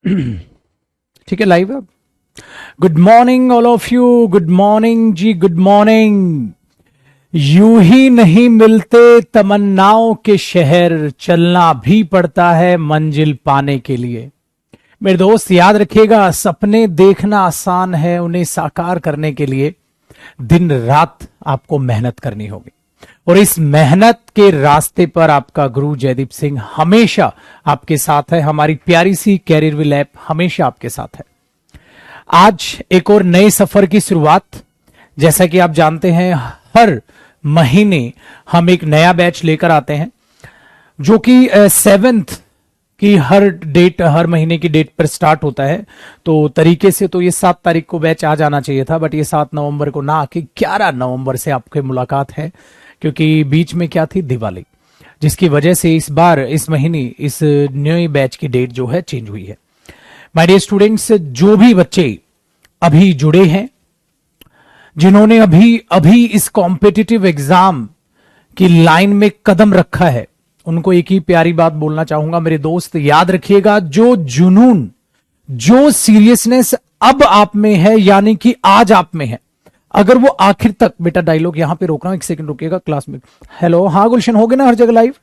ठीक है, लाइव अब। Good morning all of you, good morning जी, गुड मॉर्निंग। यूं ही नहीं मिलते तमन्नाओं के शहर, चलना भी पड़ता है मंजिल पाने के लिए। मेरे दोस्त याद रखिएगा, सपने देखना आसान है, उन्हें साकार करने के लिए दिन रात आपको मेहनत करनी होगी। और इस मेहनत के रास्ते पर आपका गुरु जयदीप सिंह हमेशा आपके साथ है। हमारी प्यारी सी कैरियर विल ऐप हमेशा आपके साथ है। आज एक और नए सफर की शुरुआत। जैसा कि आप जानते हैं, हर महीने हम एक नया बैच लेकर आते हैं, जो कि 7th की हर महीने की डेट पर स्टार्ट होता है। तो तरीके से तो ये 7 तारीख को बैच आ जाना चाहिए था, बट ये 7 नवंबर को ना आके 11 नवंबर से आपके मुलाकात है, क्योंकि बीच में क्या थी, दिवाली, जिसकी वजह से इस बार इस महीने इस न्यू बैच की डेट जो है चेंज हुई है। माय डियर स्टूडेंट्स, जो भी बच्चे अभी जुड़े हैं, जिन्होंने अभी अभी इस कॉम्पिटिटिव एग्जाम की लाइन में कदम रखा है, उनको एक ही प्यारी बात बोलना चाहूंगा। मेरे दोस्त याद रखिएगा, जो जुनून, जो सीरियसनेस अब आप में है, यानी कि आज आप में है, अगर वो आखिर तक, बेटा डायलॉग यहां पे रोक रहा हूं, 1 सेकंड रुकिएगा क्लास में। हेलो, हाँ गुलशन, हो गए ना हर जगह लाइव?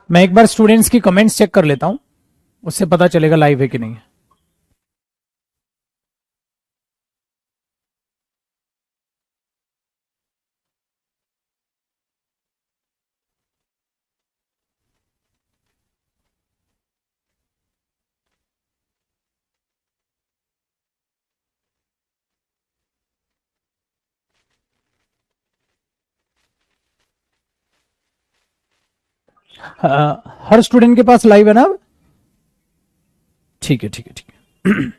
मैं एक बार स्टूडेंट्स की कमेंट्स चेक कर लेता हूं, उससे पता चलेगा लाइव है कि नहीं है। हर स्टूडेंट के पास लाइव है ना? ठीक है, ठीक है, ठीक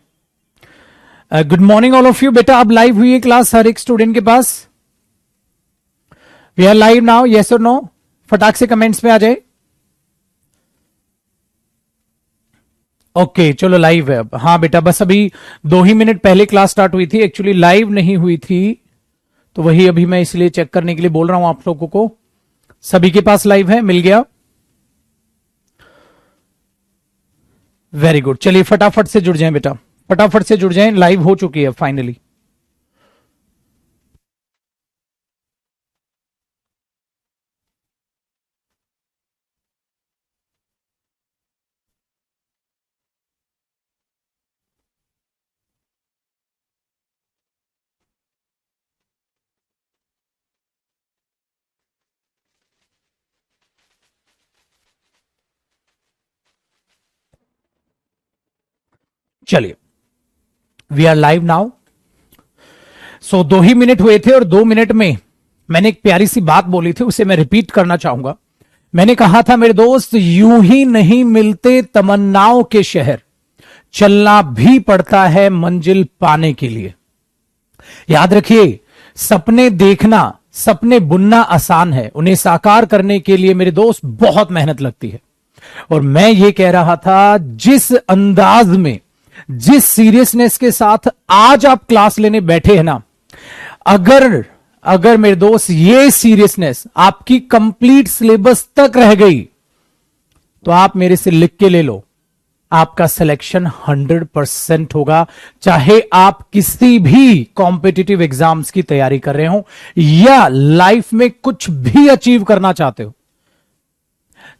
है। Good morning all of you. बेटा अब लाइव हुई है क्लास हर एक स्टूडेंट के पास? We are live now, yes और नो? फटाक से कमेंट्स में आ जाए। ओके, चलो लाइव है अब। हाँ बेटा, बस अभी 2 ही मिनट पहले क्लास स्टार्ट हुई थी, एक्चुअली लाइव नहीं हुई थी, तो वही अभी मैं इसलिए चेक करने के लिए बोल रहा हूं आप लोगों को। सभी के पास लाइव है, मिल गया? Very good. चलिए फटाफट से जुड़ जाएं बेटा, फटाफट से जुड़ जाएं, लाइव हो चुकी है फाइनली। चलिए, we are live now. So 2 ही मिनट हुए थे और 2 मिनट में मैंने एक प्यारी सी बात बोली थी, उसे मैं रिपीट करना चाहूंगा। मैंने कहा था मेरे दोस्त, यूं ही नहीं मिलते तमन्नाओं के शहर, चलना भी पड़ता है मंजिल पाने के लिए। याद रखिए, सपने देखना, सपने बुनना आसान है, उन्हें साकार करने के लिए मेरे दोस्त बहुत मेहनत लगती है। और मैं ये कह रहा था, जिस अंदाज में, जिस सीरियसनेस के साथ आज आप क्लास लेने बैठे हैं ना, अगर अगर मेरे दोस्त ये सीरियसनेस आपकी कंप्लीट सिलेबस तक रह गई, तो आप मेरे से लिख के ले लो, आपका सिलेक्शन 100% होगा। चाहे आप किसी भी कॉम्पिटिटिव एग्जाम्स की तैयारी कर रहे हो या लाइफ में कुछ भी अचीव करना चाहते हो,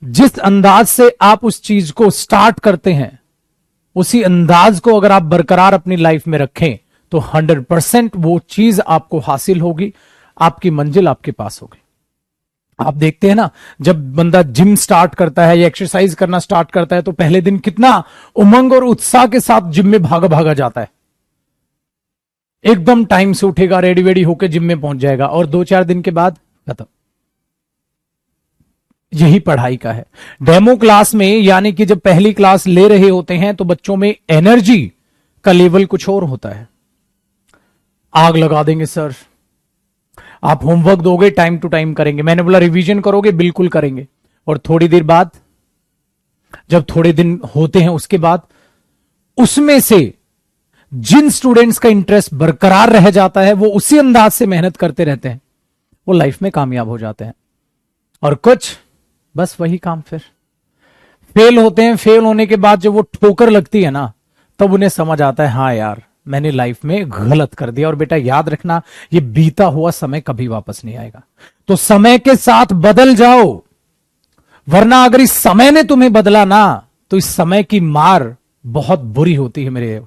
जिस अंदाज से आप उस चीज को स्टार्ट करते हैं, उसी अंदाज को अगर आप बरकरार अपनी लाइफ में रखें, तो 100% वो चीज आपको हासिल होगी, आपकी मंजिल आपके पास होगी। आप देखते हैं ना, जब बंदा जिम स्टार्ट करता है या एक्सरसाइज करना स्टार्ट करता है तो पहले दिन कितना उमंग और उत्साह के साथ जिम में भागा भागा जाता है, एकदम टाइम से उठेगा, रेडी वेडी होकर जिम में पहुंच जाएगा, और 2-4 दिन के बाद खत्म। यही पढ़ाई का है। डेमो क्लास में, यानी कि जब पहली क्लास ले रहे होते हैं तो बच्चों में एनर्जी का लेवल कुछ और होता है। आग लगा देंगे सर, आप होमवर्क दोगे टाइम टू टाइम करेंगे, मैंने बोला रिवीजन करोगे, बिल्कुल करेंगे, और थोड़ी देर बाद, जब थोड़े दिन होते हैं उसके बाद, उसमें से जिन स्टूडेंट्स का इंटरेस्ट बरकरार रह जाता है वो उसी अंदाज से मेहनत करते रहते हैं, वो लाइफ में कामयाब हो जाते हैं। और कुछ बस वही काम फिर फेल होते हैं। फेल होने के बाद जब वो ठोकर लगती है ना, तब उन्हें समझ आता है हाँ यार मैंने लाइफ में गलत कर दिया। और बेटा याद रखना, ये बीता हुआ समय कभी वापस नहीं आएगा, तो समय के साथ बदल जाओ, वरना अगर इस समय ने तुम्हें बदला ना तो इस समय की मार बहुत बुरी होती है मेरे,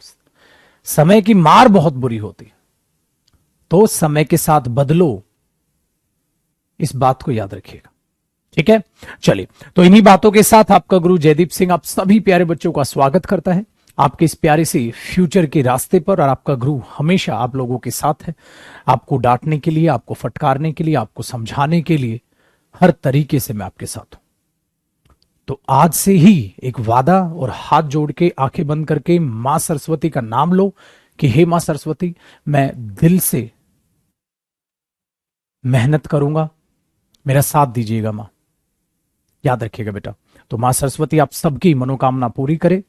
समय की मार बहुत बुरी होती है। तो समय के साथ बदलो, इस बात को याद रखिएगा, ठीक है। चलिए, तो इन्हीं बातों के साथ आपका गुरु जयदीप सिंह आप सभी प्यारे बच्चों का स्वागत करता है आपके इस प्यारे से फ्यूचर के रास्ते पर। और आपका गुरु हमेशा आप लोगों के साथ है, आपको डांटने के लिए, आपको फटकारने के लिए, आपको समझाने के लिए, हर तरीके से मैं आपके साथ हूं। तो आज से ही एक वादा और हाथ जोड़ के आंखें बंद करके मां सरस्वती का नाम लो कि हे मां सरस्वती, मैं दिल से मेहनत करूंगा, मेरा साथ दीजिएगा मां। याद रखिएगा बेटा। तो मां सरस्वती आप सबकी मनोकामना पूरी करे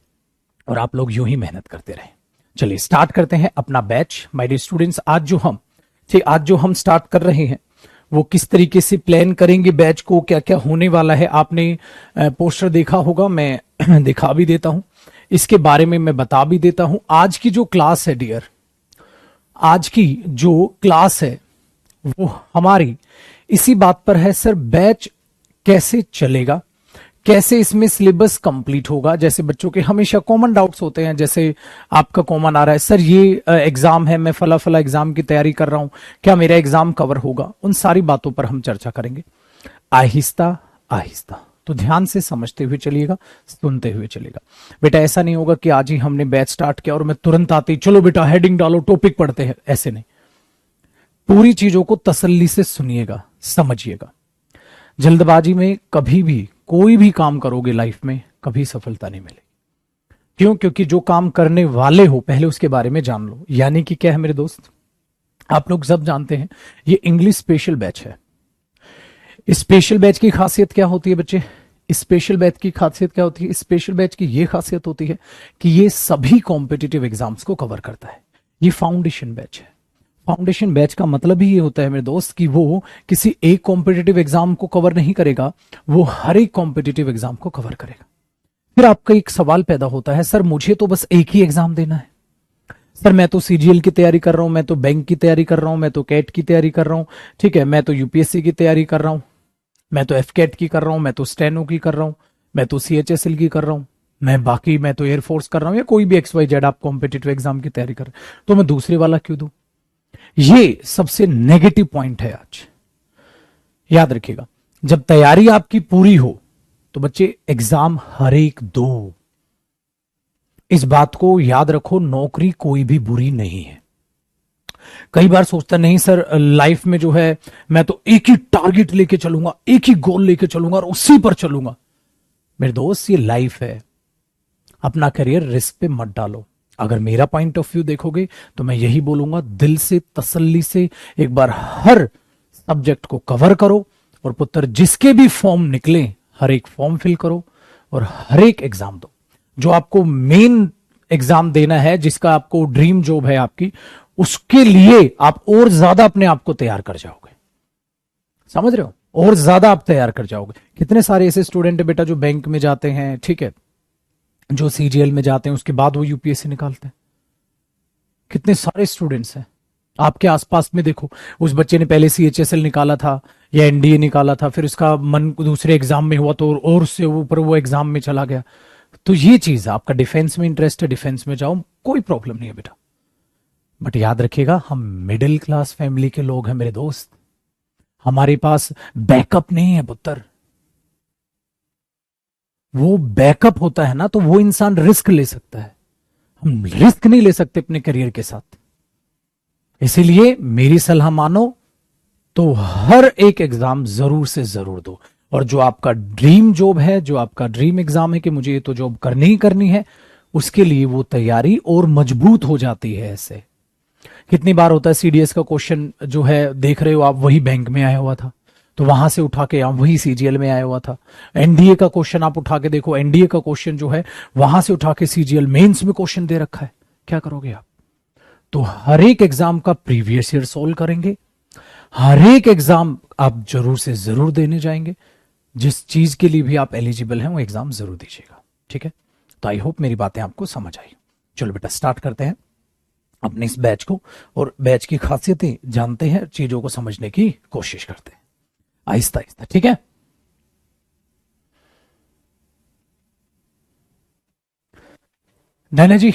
और आप लोग यूं ही मेहनत करते रहें। चलिए स्टार्ट करते हैं अपना बैच। माय डियर स्टूडेंट्स, आज जो हम स्टार्ट कर रहे हैं वो किस तरीके से प्लान करेंगे बैच को, क्या क्या होने वाला है, आपने पोस्टर देखा होगा, मैं दिखा भी देता हूं, इसके बारे में मैं बता भी देता हूं। आज की जो क्लास है डियर, आज की जो क्लास है वो हमारी इसी बात पर है सर, बैच कैसे चलेगा, कैसे इसमें सिलेबस कंप्लीट होगा। जैसे बच्चों के हमेशा कॉमन डाउट्स होते हैं, जैसे आपका कॉमन आ रहा है सर ये एग्जाम है, मैं फला फला एग्जाम की तैयारी कर रहा हूं, क्या मेरा एग्जाम कवर होगा। उन सारी बातों पर हम चर्चा करेंगे आहिस्ता आहिस्ता। तो ध्यान से समझते हुए चलिएगा, सुनते हुए चलिएगा बेटा। ऐसा नहीं होगा कि आज ही हमने बैच स्टार्ट किया और मैं तुरंत आते ही चलो बेटा हेडिंग डालो टॉपिक पढ़ते हैं, ऐसे नहीं। पूरी चीजों को तसल्ली से सुनिएगा, समझिएगा। जल्दबाजी में कभी भी कोई भी काम करोगे लाइफ में, कभी सफलता नहीं मिलेगी। क्यों? क्योंकि जो काम करने वाले हो पहले उसके बारे में जान लो। यानी कि क्या है मेरे दोस्त, आप लोग सब जानते हैं ये इंग्लिश स्पेशल बैच है। स्पेशल बैच की खासियत क्या होती है बच्चे? स्पेशल बैच की खासियत क्या होती है? स्पेशल बैच की ये खासियत होती है कि ये सभी कॉम्पिटिटिव एग्जाम्स को कवर करता है। ये फाउंडेशन बैच है। फाउंडेशन बैच का मतलब ही ये होता है मेरे दोस्त कि वो किसी एक कॉम्पिटिटिव एग्जाम को कवर नहीं करेगा, वो हर एक कॉम्पिटिटिव एग्जाम को कवर करेगा। फिर आपका एक सवाल पैदा होता है, सर मुझे तो बस एक ही एग्जाम देना है, सर मैं तो सीजीएल की तैयारी कर रहा हूं, मैं तो बैंक की तैयारी कर रहा हूं, मैं तो कैट की तैयारी कर रहा हूं, ठीक है, मैं तो यूपीएससी की तैयारी कर रहा हूं, मैं तो एफकेट की कर रहा हूं, मैं तो स्टेनो की कर रहा हूं, मैं तो सीएचएसएल की कर रहा हूं, मैं तो एयरफोर्स कर रहा हूं, या कोई भी XYZ आप कॉम्पिटिटिव एग्जाम की तैयारी कर रहे हैं, तो मैं दूसरे वाला क्यों दूं? ये सबसे नेगेटिव पॉइंट है आज। याद रखिएगा, जब तैयारी आपकी पूरी हो तो बच्चे एग्जाम हर एक दो। इस बात को याद रखो, नौकरी कोई भी बुरी नहीं है। कई बार सोचता नहीं सर लाइफ में जो है मैं तो एक ही टारगेट लेके चलूंगा, एक ही गोल लेके चलूंगा और उसी पर चलूंगा। मेरे दोस्त ये लाइफ है, अपना करियर रिस्क पे मत डालो। अगर मेरा पॉइंट ऑफ व्यू देखोगे तो मैं यही बोलूंगा, दिल से तसल्ली से एक बार हर सब्जेक्ट को कवर करो और पुत्र जिसके भी फॉर्म निकले हर एक फॉर्म फिल करो और हर एक एग्जाम दो। जो आपको मेन एग्जाम देना है, जिसका आपको ड्रीम जॉब है आपकी, उसके लिए आप और ज्यादा अपने आप को तैयार कर जाओगे। समझ रहे हो? और ज्यादा आप तैयार कर जाओगे। कितने सारे ऐसे स्टूडेंट है बेटा जो बैंक में जाते हैं, ठीक है, जो सीजीएल में जाते हैं, उसके बाद वो यूपीएससी निकालते हैं। कितने सारे स्टूडेंट्स हैं आपके आसपास में। देखो, उस बच्चे ने पहले सीएचएसएल निकाला था या एनडीए निकाला था, फिर उसका मन दूसरे एग्जाम में हुआ तो और उससे ऊपर वो एग्जाम में चला गया। तो ये चीज, आपका डिफेंस में इंटरेस्ट है, डिफेंस में जाओ, कोई प्रॉब्लम नहीं है बेटा। बट याद रखिएगा, हम मिडिल क्लास फैमिली के लोग हैं मेरे दोस्त। हमारे पास बैकअप नहीं है पुत्र। वो बैकअप होता है ना तो वो इंसान रिस्क ले सकता है, हम रिस्क नहीं ले सकते अपने करियर के साथ। इसीलिए मेरी सलाह मानो तो हर एक एग्जाम जरूर से जरूर दो। और जो आपका ड्रीम जॉब है, जो आपका ड्रीम एग्जाम है कि मुझे ये तो जॉब करनी ही करनी है, उसके लिए वो तैयारी और मजबूत हो जाती है। ऐसे कितनी बार होता है सीडीएस का क्वेश्चन जो है देख रहे हो आप, वही बैंक में आया हुआ था तो वहां से उठा के आप वही सीजीएल में आया हुआ था। एनडीए का क्वेश्चन आप उठा के देखो, एनडीए का क्वेश्चन जो है वहां से उठा के सीजीएल मेंस में क्वेश्चन दे रखा है। क्या करोगे आप? तो हर एक एग्जाम का प्रीवियस ईयर सोल्व करेंगे, हर एक एग्जाम आप जरूर से जरूर देने जाएंगे। जिस चीज के लिए भी आप एलिजिबल हैं वो एग्जाम जरूर दीजिएगा, ठीक है? तो आई होप मेरी बातें आपको समझ आई। चलो बेटा स्टार्ट करते हैं अपने इस बैच को, और बैच की खासियतें जानते हैं, चीजों को समझने की कोशिश करते हैं आहिस्ता आहिस्ता, ठीक है? नैना जी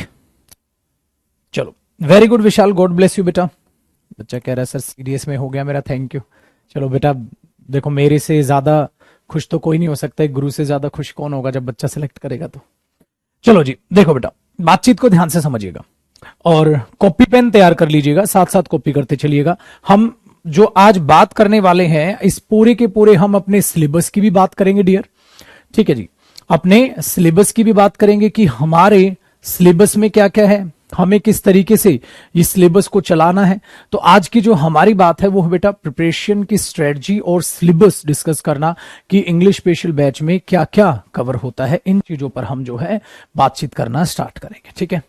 चलो, very good Vishal, God bless you बेटा। बच्चा कह रहा है सर सीरियस में हो गया मेरा, थैंक यू। चलो बेटा देखो, मेरे से ज्यादा खुश तो कोई नहीं हो सकता, एक गुरु से ज्यादा खुश कौन होगा जब बच्चा सिलेक्ट करेगा तो। चलो जी देखो बेटा, बातचीत को ध्यान से समझिएगा और कॉपी पेन तैयार कर लीजिएगा, साथ साथ कॉपी करते चलिएगा। हम जो आज बात करने वाले हैं इस पूरे के पूरे हम अपने सिलेबस की भी बात करेंगे डियर, ठीक है जी? अपने सिलेबस की भी बात करेंगे कि हमारे सिलेबस में क्या क्या है, हमें किस तरीके से इस सिलेबस को चलाना है। तो आज की जो हमारी बात है वो है बेटा प्रिपरेशन की स्ट्रेटजी और सिलेबस डिस्कस करना कि इंग्लिश स्पेशल बैच में क्या क्या कवर होता है। इन चीजों पर हम जो है बातचीत करना स्टार्ट करेंगे, ठीक है?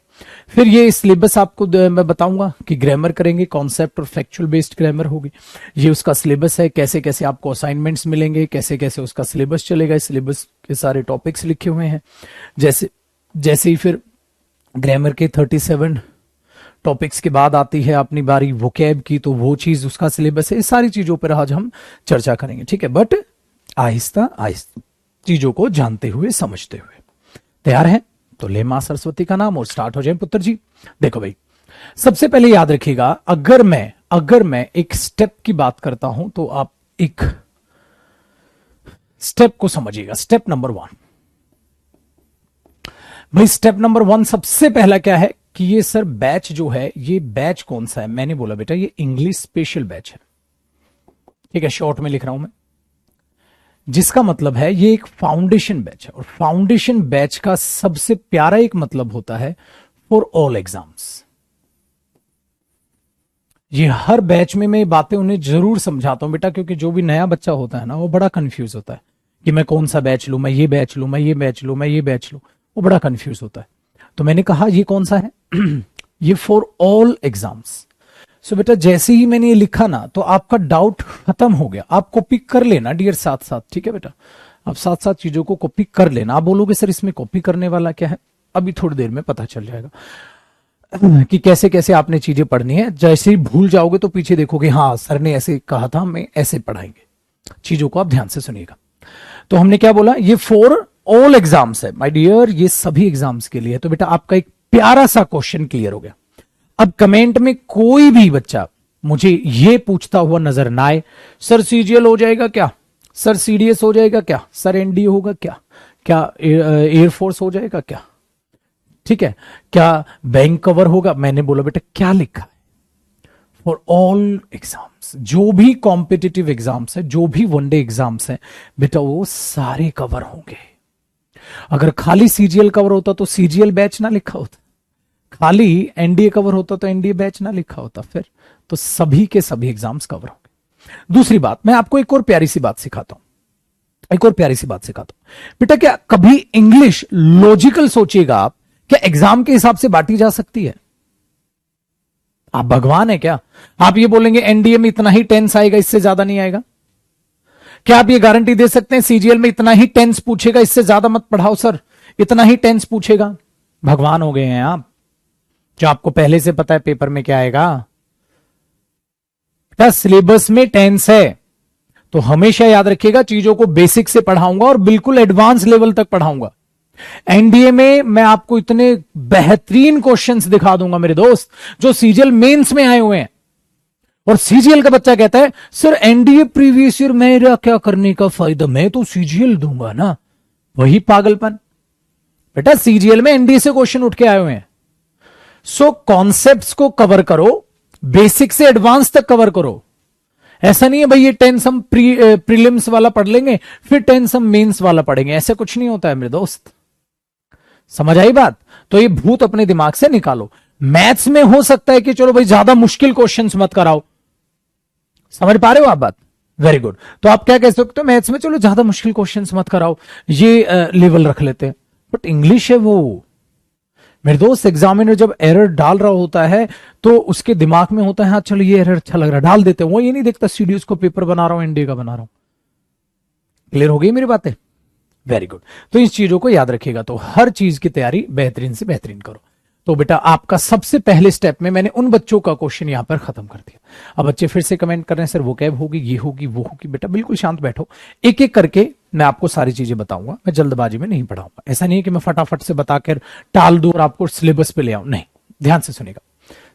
फिर ये सिलेबस आपको मैं बताऊंगा कि ग्रामर करेंगे, कॉन्सेप्ट और फैक्चुअल बेस्ड ग्रामर होगी, ये उसका सिलेबस है। कैसे कैसे आपको असाइनमेंट्स मिलेंगे, कैसे कैसे उसका सिलेबस चलेगा, सिलेबस के सारे टॉपिक्स लिखे हुए हैं। जैसे जैसे ही फिर ग्रामर के 37 टॉपिक्स के बाद आती है अपनी बारी वोकैब की, तो वो चीज उसका सिलेबस है। इस सारी चीजों पर आज हम चर्चा करेंगे, ठीक है? बट आहिस्ता आहिस्ता चीजों को जानते हुए समझते हुए। तैयार है? तो ले मां सरस्वती का नाम और स्टार्ट हो जाए पुत्र जी। देखो भाई, सबसे पहले याद रखिएगा, अगर मैं एक स्टेप की बात करता हूं तो आप एक स्टेप को समझिएगा। स्टेप नंबर 1 भाई, स्टेप नंबर 1 सबसे पहला क्या है कि ये सर बैच जो है, ये बैच कौन सा है? मैंने बोला बेटा ये इंग्लिश स्पेशल बैच है, ठीक है? शॉर्ट में लिख रहा हूं मैं, जिसका मतलब है ये एक फाउंडेशन बैच है। और फाउंडेशन बैच का सबसे प्यारा एक मतलब होता है फॉर ऑल एग्जाम्स। ये हर बैच में मैं बातें उन्हें जरूर समझाता हूं बेटा, क्योंकि जो भी नया बच्चा होता है ना वो बड़ा कंफ्यूज होता है कि मैं कौन सा बैच लूं, मैं ये बैच लूं, मैं ये बैच लूं, मैं ये बैच लूं, वो बड़ा कंफ्यूज होता है। तो मैंने कहा ये कौन सा है ये फॉर ऑल एग्जाम्स। सो बेटा जैसे ही मैंने ये लिखा ना तो आपका डाउट खत्म हो गया। आप कॉपी कर लेना डियर साथ साथ, ठीक है बेटा? आप साथ साथ चीजों को कॉपी कर लेना। आप बोलोगे सर इसमें कॉपी करने वाला क्या है? अभी थोड़ी देर में पता चल जाएगा कि कैसे कैसे आपने चीजें पढ़नी है। जैसे ही भूल जाओगे तो पीछे देखोगे हाँ सर ने ऐसे कहा था, हमें ऐसे पढ़ाएंगे। चीजों को आप ध्यान से सुनिएगा। तो हमने क्या बोला, ये फॉर ऑल एग्जाम्स है माय डियर, ये सभी एग्जाम्स के लिए है। तो बेटा आपका एक प्यारा सा क्वेश्चन क्लियर हो गया। अब कमेंट में कोई भी बच्चा मुझे ये पूछता हुआ नजर ना आए, सर सीजीएल हो जाएगा क्या, सर सीडीएस हो जाएगा क्या, सर एनडीए होगा क्या, क्या एयरफोर्स हो जाएगा क्या, ठीक है, क्या बैंक कवर होगा? मैंने बोला बेटा क्या लिखा है, फॉर ऑल एग्जाम्स। जो भी कॉम्पिटिटिव एग्जाम्स है, जो भी वनडे एग्जाम्स है बेटा, वो सारे कवर होंगे। अगर खाली सीजीएल कवर होता तो सीजीएल बैच ना लिखा होता, खाली एनडीए कवर होता तो एनडीए बैच ना लिखा होता, फिर तो सभी के सभी एग्जाम्स कवर होंगे। दूसरी बात, मैं आपको एक और प्यारी सी बात सिखाता हूं, एक और प्यारी सी बात सिखाता हूं बेटा। क्या कभी इंग्लिश लॉजिकल सोचिएगा आप, क्या एग्जाम के हिसाब से बांटी जा सकती है? आप भगवान है क्या? आप ये बोलेंगे एनडीए में इतना ही टेंस आएगा, इससे ज्यादा नहीं आएगा? क्या आप ये गारंटी दे सकते हैं सीजीएल में इतना ही टेंस पूछेगा, इससे ज्यादा मत पढ़ाओ सर, इतना ही टेंस पूछेगा? भगवान हो गए हैं आप, जो आपको पहले से पता है पेपर में क्या आएगा। क्या सिलेबस में टेंस है तो हमेशा याद रखिएगा चीजों को बेसिक से पढ़ाऊंगा और बिल्कुल एडवांस लेवल तक पढ़ाऊंगा। एनडीए में मैं आपको इतने बेहतरीन क्वेश्चंस दिखा दूंगा मेरे दोस्त, जो सीजीएल मेंस में आए हुए हैं, और सीजीएल का बच्चा कहता है सर एनडीए प्रीवियस ईयर मेरा क्या करने का फायदा, मैं तो सीजीएल दूंगा ना। वही पागलपन। बेटा सीजीएल में एनडीए से क्वेश्चन उठ के आए हुए हैं। सो कॉन्सेप्ट्स को कवर करो, बेसिक से एडवांस तक कवर करो। ऐसा नहीं है भाई ये 10 सम प्रीलिम्स वाला पढ़ लेंगे फिर 10 सम मेंस वाला पढ़ेंगे, ऐसा कुछ नहीं होता है मेरे दोस्त। समझ आई बात? तो ये भूत अपने दिमाग से निकालो। मैथ्स में हो सकता है कि चलो भाई ज्यादा मुश्किल क्वेश्चंस मत कराओ। समझ पा रहे हो आप बात? Very good. तो आप क्या कह सकते हो मैथ्स में, चलो ज्यादा मुश्किल क्वेश्चंस मत कराओ, ये लेवल रख लेते हैं। बट इंग्लिश है वो मेरे दोस्त, एग्जामिनर जब एरर डाल रहा होता है तो उसके दिमाग में होता है हाँ चलो ये एरर अच्छा लग रहा है डाल देते हैं, वो ये नहीं देखता सीडीएस को पेपर बना रहा हूं एनडीए का बना रहा हूं। क्लियर हो गई मेरी बातें? Very good. तो इस चीजों को याद रखिएगा। तो हर चीज की तैयारी बेहतरीन से बेहतरीन करो। तो बेटा आपका सबसे पहले स्टेप में मैंने उन बच्चों का क्वेश्चन यहां पर खत्म कर दिया। अब बच्चे फिर से कमेंट कर रहे हैं सर वो कैब होगी, ये होगी, वो होगी। बेटा बिल्कुल शांत बैठो, एक एक करके मैं आपको सारी चीजें बताऊंगा। मैं जल्दबाजी में नहीं पढ़ाऊंगा, ऐसा नहीं है कि मैं फटाफट से बताकर टाल दूं और आपको सिलेबस पे ले आऊं, नहीं। ध्यान से सुनेगा।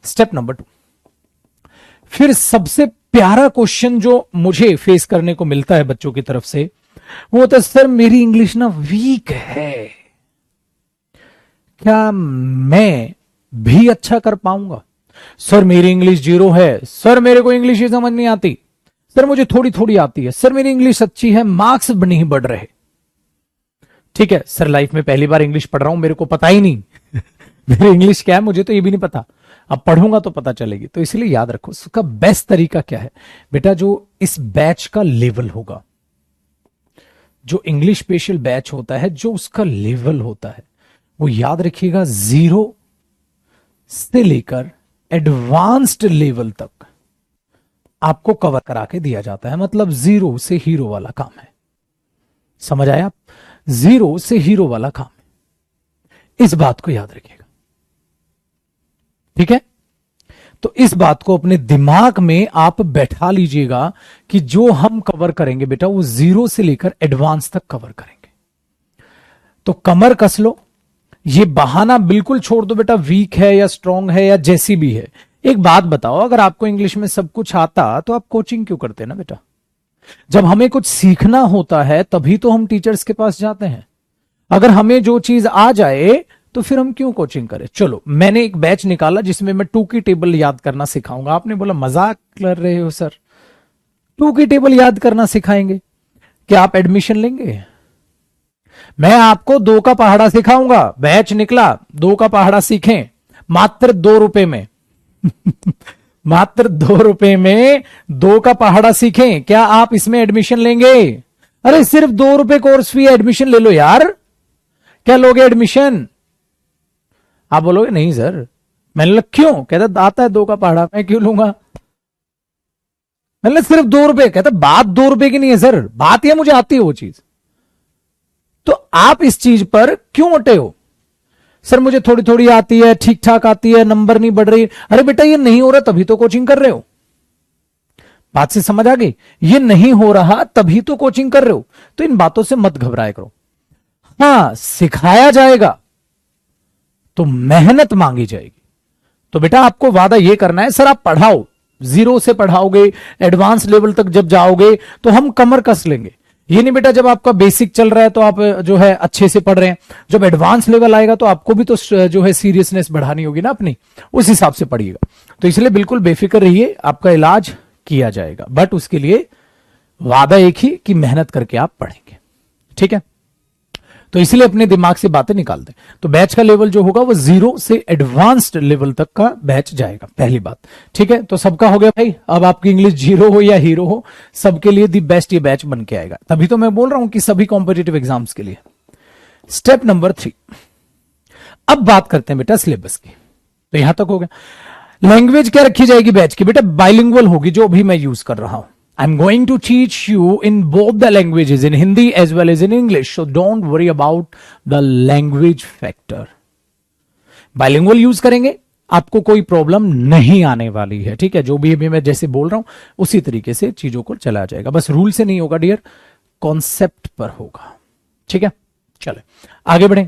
स्टेप नंबर 2, फिर सबसे प्यारा क्वेश्चन जो मुझे फेस करने को मिलता है बच्चों की तरफ से वो होता है सर मेरी इंग्लिश ना वीक है, क्या मैं भी अच्छा कर पाऊंगा? सर मेरी इंग्लिश 0 है, सर मेरे को इंग्लिश ही समझ नहीं आती, सर मुझे थोड़ी थोड़ी आती है, सर मेरी इंग्लिश अच्छी है, मार्क्स नहीं बढ़ रहे। ठीक है सर, लाइफ में पहली बार इंग्लिश पढ़ रहा हूं, मेरे को पता ही नहीं मेरी इंग्लिश क्या है मुझे तो ये भी नहीं पता, अब पढ़ूंगा तो पता चलेगी। तो इसलिए याद रखो उसका बेस्ट तरीका क्या है बेटा, जो इस बैच का लेवल होगा, जो इंग्लिश स्पेशल बैच होता है, जो उसका लेवल होता है वो याद रखिएगा 0 से लेकर एडवांस्ड लेवल तक आपको कवर करा के दिया जाता है। मतलब 0 से हीरो वाला काम है। समझ आया आप? 0 से हीरो वाला काम है, इस बात को याद रखिएगा। ठीक है, तो इस बात को अपने दिमाग में आप बैठा लीजिएगा कि जो हम कवर करेंगे बेटा वो 0 से लेकर एडवांस तक कवर करेंगे। तो कमर कस लो, ये बहाना बिल्कुल छोड़ दो बेटा वीक है या स्ट्रांग है या जैसी भी है। एक बात बताओ, अगर आपको इंग्लिश में सब कुछ आता तो आप कोचिंग क्यों करते ना बेटा? जब हमें कुछ सीखना होता है तभी तो हम टीचर्स के पास जाते हैं। अगर हमें जो चीज आ जाए तो फिर हम क्यों कोचिंग करें? चलो मैंने एक बैच निकाला जिसमें मैं 2 की टेबल याद करना सिखाऊंगा। आपने बोला मजाक कर रहे हो सर, 2 की टेबल याद करना सिखाएंगे, क्या आप एडमिशन लेंगे? मैं आपको 2 का पहाड़ा सिखाऊंगा। बैच निकला 2 का पहाड़ा सीखें मात्र 2 रुपए में मात्र 2 रुपए में 2 का पहाड़ा सीखें, क्या आप इसमें एडमिशन लेंगे? अरे सिर्फ 2 रुपए कोर्स फी, एडमिशन ले लो यार। क्या लोगे एडमिशन? आप बोलोगे नहीं सर। मैंने लगा क्यों? कहता आता है 2 का पहाड़ा, मैं क्यों लूंगा? मैंने सिर्फ 2 रुपए। कहता बात 2 रुपए की नहीं है सर, बात यह मुझे आती है वो चीज। तो आप इस चीज पर क्यों अटे हो? सर मुझे थोड़ी थोड़ी आती है, ठीक ठाक आती है, नंबर नहीं बढ़ रही। अरे बेटा ये नहीं हो रहा तभी तो कोचिंग कर रहे हो। बात से समझ आ गई? ये नहीं हो रहा तभी तो कोचिंग कर रहे हो। तो इन बातों से मत घबराया करो। हां सिखाया जाएगा तो मेहनत मांगी जाएगी। तो बेटा आपको वादा यह करना है, सर आप पढ़ाओ, 0 से पढ़ाओगे, एडवांस लेवल तक जब जाओगे तो हम कमर कस लेंगे। ये नहीं बेटा जब आपका बेसिक चल रहा है तो आप जो है अच्छे से पढ़ रहे हैं, जब एडवांस लेवल आएगा तो आपको भी तो जो है सीरियसनेस बढ़ानी होगी ना अपनी, उस हिसाब से पढ़िएगा। तो इसलिए बिल्कुल बेफिक्र रहिए, आपका इलाज किया जाएगा। बट उसके लिए वादा एक ही कि मेहनत करके आप पढ़ेंगे। ठीक है, तो इसलिए अपने दिमाग से बातें निकाल दें। तो बैच का लेवल जो होगा वो 0 से एडवांस्ड लेवल तक का बैच जाएगा, पहली बात। ठीक है, तो सबका हो गया भाई। अब आपकी इंग्लिश 0 हो या हीरो हो, सबके लिए दी बेस्ट ये बैच बन के आएगा। तभी तो मैं बोल रहा हूं कि सभी कॉम्पिटिटिव एग्जाम्स के लिए। स्टेप नंबर 3, अब बात करते हैं बेटा सिलेबस की। तो यहां तक हो गया। लैंग्वेज क्या रखी जाएगी बैच की? बेटा बाइलिंगुअल होगी, जो अभी मैं यूज कर रहा हूं। I'm going to teach you in both the languages, in Hindi as well as in English. So don't worry about the language factor. Bilingual use करेंगे, आपको कोई प्रॉब्लम नहीं आने वाली है। ठीक है, जो भी अभी मैं जैसे बोल रहा हूं उसी तरीके से चीजों को चला जाएगा। बस रूल से नहीं होगा डियर, कॉन्सेप्ट पर होगा। ठीक है, चले आगे बढ़े।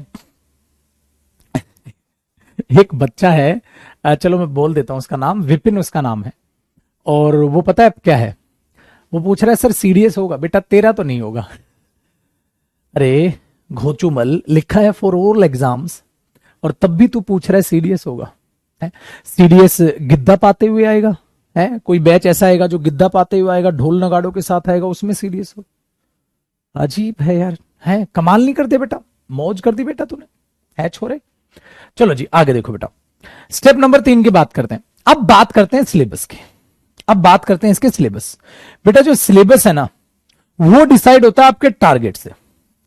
एक बच्चा है, चलो मैं बोल देता हूं उसका नाम, विपिन उसका नाम है। और वो पता है क्या है, वो पूछ रहा है सर सीडीएस होगा? बेटा तेरा तो नहीं होगा। अरे घोचुमल, लिखा है फॉर ऑल एग्जाम्स, और तब भी तू पूछ रहा है सीडीएस होगा? है सीडीएस गिद्दा पाते हुए आएगा? है कोई बैच ऐसा आएगा जो गिद्दा पाते हुए आएगा, ढोल नगाड़ों के साथ आएगा, उसमें सीडीएस हो? अजीब है यार, है कमाल नहीं करते बेटा, मौज कर दी बेटा तूने, है छोरे। चलो जी आगे देखो बेटा, स्टेप नंबर 3 की बात करते हैं। अब बात करते हैं सिलेबस की, अब बात करते हैं इसके सिलेबस। बेटा जो सिलेबस है ना, वो डिसाइड होता है आपके टारगेट से।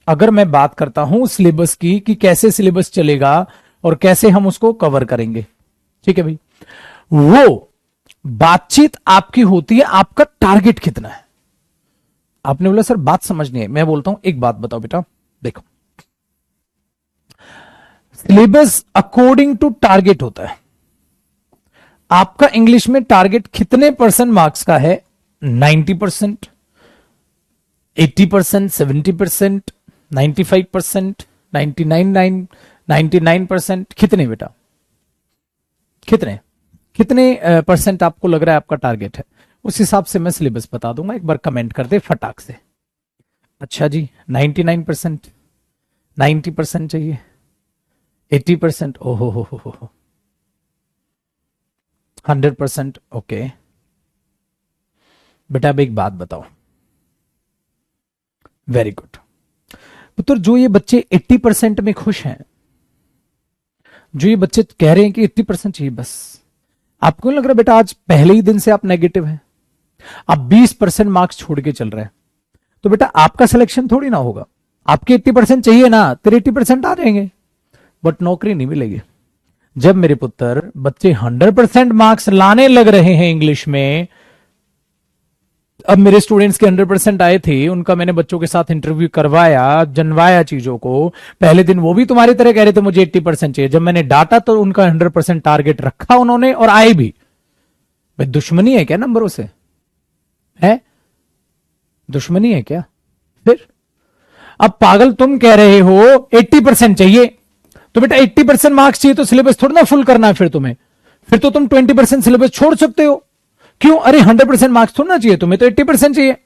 अगर मैं बात करता हूं सिलेबस की कि कैसे सिलेबस चलेगा और कैसे हम उसको कवर करेंगे, ठीक है भाई, वो बातचीत आपकी होती है, आपका टारगेट कितना है। आपने बोला सर बात समझ नहीं है, मैं बोलता हूं एक बात बताओ बेटा, देखो सिलेबस अकॉर्डिंग टू टारगेट होता है। आपका इंग्लिश में टारगेट कितने परसेंट मार्क्स का है? 90%, 80%, 70%, 95%, 99%, कितने बेटा, कितने कितने परसेंट आपको लग रहा है आपका टारगेट है? उस हिसाब से मैं सिलेबस बता दूंगा, एक बार कमेंट कर दे फटाक से। अच्छा जी 99%, 90% चाहिए, 80%, ओहो हो, 100%, ओके। बेटा अब एक बात बताओ, वेरी गुड पुत्र, जो ये बच्चे 80% में खुश हैं, जो ये बच्चे कह रहे हैं कि 80% चाहिए बस, आपको नहीं लग रहा बेटा आज पहले ही दिन से आप नेगेटिव हैं, आप 20% मार्क्स छोड़ के चल रहे हैं, तो बेटा आपका सिलेक्शन थोड़ी ना होगा। आपके 80% चाहिए ना, तेरे 80% आ जाएंगे, बट नौकरी नहीं मिलेगी। जब मेरे पुत्र बच्चे 100% मार्क्स लाने लग रहे हैं इंग्लिश में, अब मेरे स्टूडेंट्स के 100% आए थे, उनका मैंने बच्चों के साथ इंटरव्यू करवाया, जनवाया चीजों को, पहले दिन वो भी तुम्हारी तरह कह रहे थे मुझे 80% चाहिए, जब मैंने डाटा तो उनका 100% टारगेट रखा उन्होंने और आए भी। भाई दुश्मनी है क्या नंबरों से? है दुश्मनी है क्या? फिर अब पागल तुम कह रहे हो 80% चाहिए, तो बेटा 80% मार्क्स चाहिए तो सिलेबस थोड़ा ना फुल करना है फिर तुम्हें, फिर तो तुम 20% सिलेबस छोड़ सकते हो। क्यों? अरे 100% मार्क्स थोड़ा ना चाहिए तुम्हें, तो 80% चाहिए।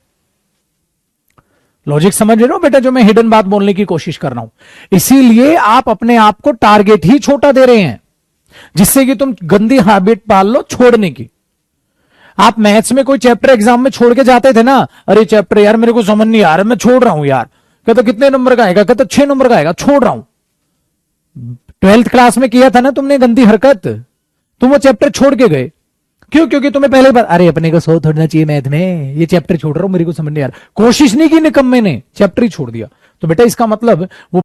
लॉजिक समझ रहे हो बेटा, जो मैं हिडन बात बोलने की कोशिश कर रहा हूं। इसीलिए आप अपने आप को टारगेट ही छोटा दे रहे हैं, जिससे कि तुम गंदी हैबिट पाल लो छोड़ने की। आप मैथ्स में कोई चैप्टर एग्जाम में छोड़ के जाते थे ना, अरे चैप्टर यार मेरे को समझ नहीं आ रहा, मैं छोड़ रहा हूं यार। कहता कितने नंबर का आएगा? कहता 6 नंबर का आएगा, छोड़ रहा हूं। 12th क्लास में किया था ना तुमने गंदी हरकत, तुम वो चैप्टर छोड़ के गए। क्यों? क्योंकि तुम्हें पहले बार अरे अपने को 100 थोड़ना चाहिए मैथ में, ये चैप्टर छोड़ रहा हूं, मेरे को समझ नहीं आ रहा, कोशिश नहीं की निकम्मे ने, चैप्टर ही छोड़ दिया। तो बेटा इसका मतलब वो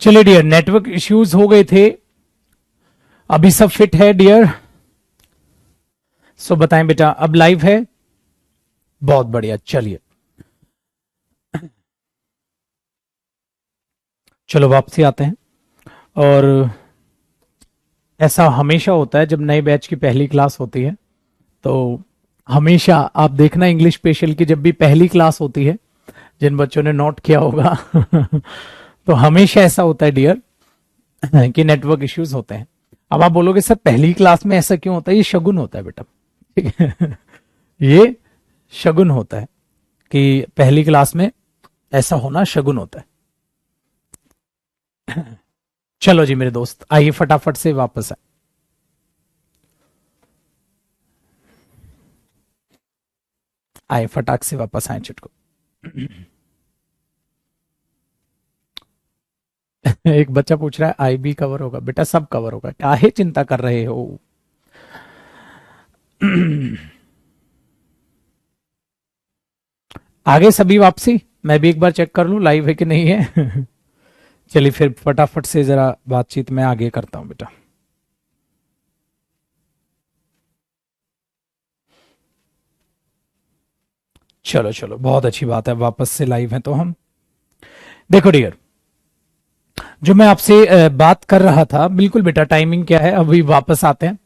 चलिए डियर, नेटवर्क इश्यूज हो गए थे, अभी सब फिट है डियर। सो बताएं बेटा, अब लाइव है? बहुत बढ़िया, चलिए चलो वापसी आते हैं। और ऐसा हमेशा होता है जब नए बैच की पहली क्लास होती है, तो हमेशा आप देखना इंग्लिश स्पेशल की जब भी पहली क्लास होती है, जिन बच्चों ने नोट किया होगा तो हमेशा ऐसा होता है डियर कि नेटवर्क इश्यूज होते हैं। अब आप बोलोगे सर पहली क्लास में ऐसा क्यों होता है? ये शगुन होता है बेटा, ठीक है ये शगुन होता है कि पहली क्लास में ऐसा होना शगुन होता है। चलो जी मेरे दोस्त, आइए फटाफट से वापस आए। आए फटाक से वापस आए चिट को। एक बच्चा पूछ रहा है आईबी कवर होगा, बेटा सब कवर होगा, काहे चिंता कर रहे हो। आगे सभी वापसी, मैं भी एक बार चेक कर लूं लाइव है कि नहीं है। चलिए फिर फटाफट से जरा बातचीत में आगे करता हूं बेटा। चलो चलो बहुत अच्छी बात है, वापस से लाइव है तो हम। देखो डियर, जो मैं आपसे बात कर रहा था, बिल्कुल बेटा टाइमिंग क्या है, अभी वापस आते हैं।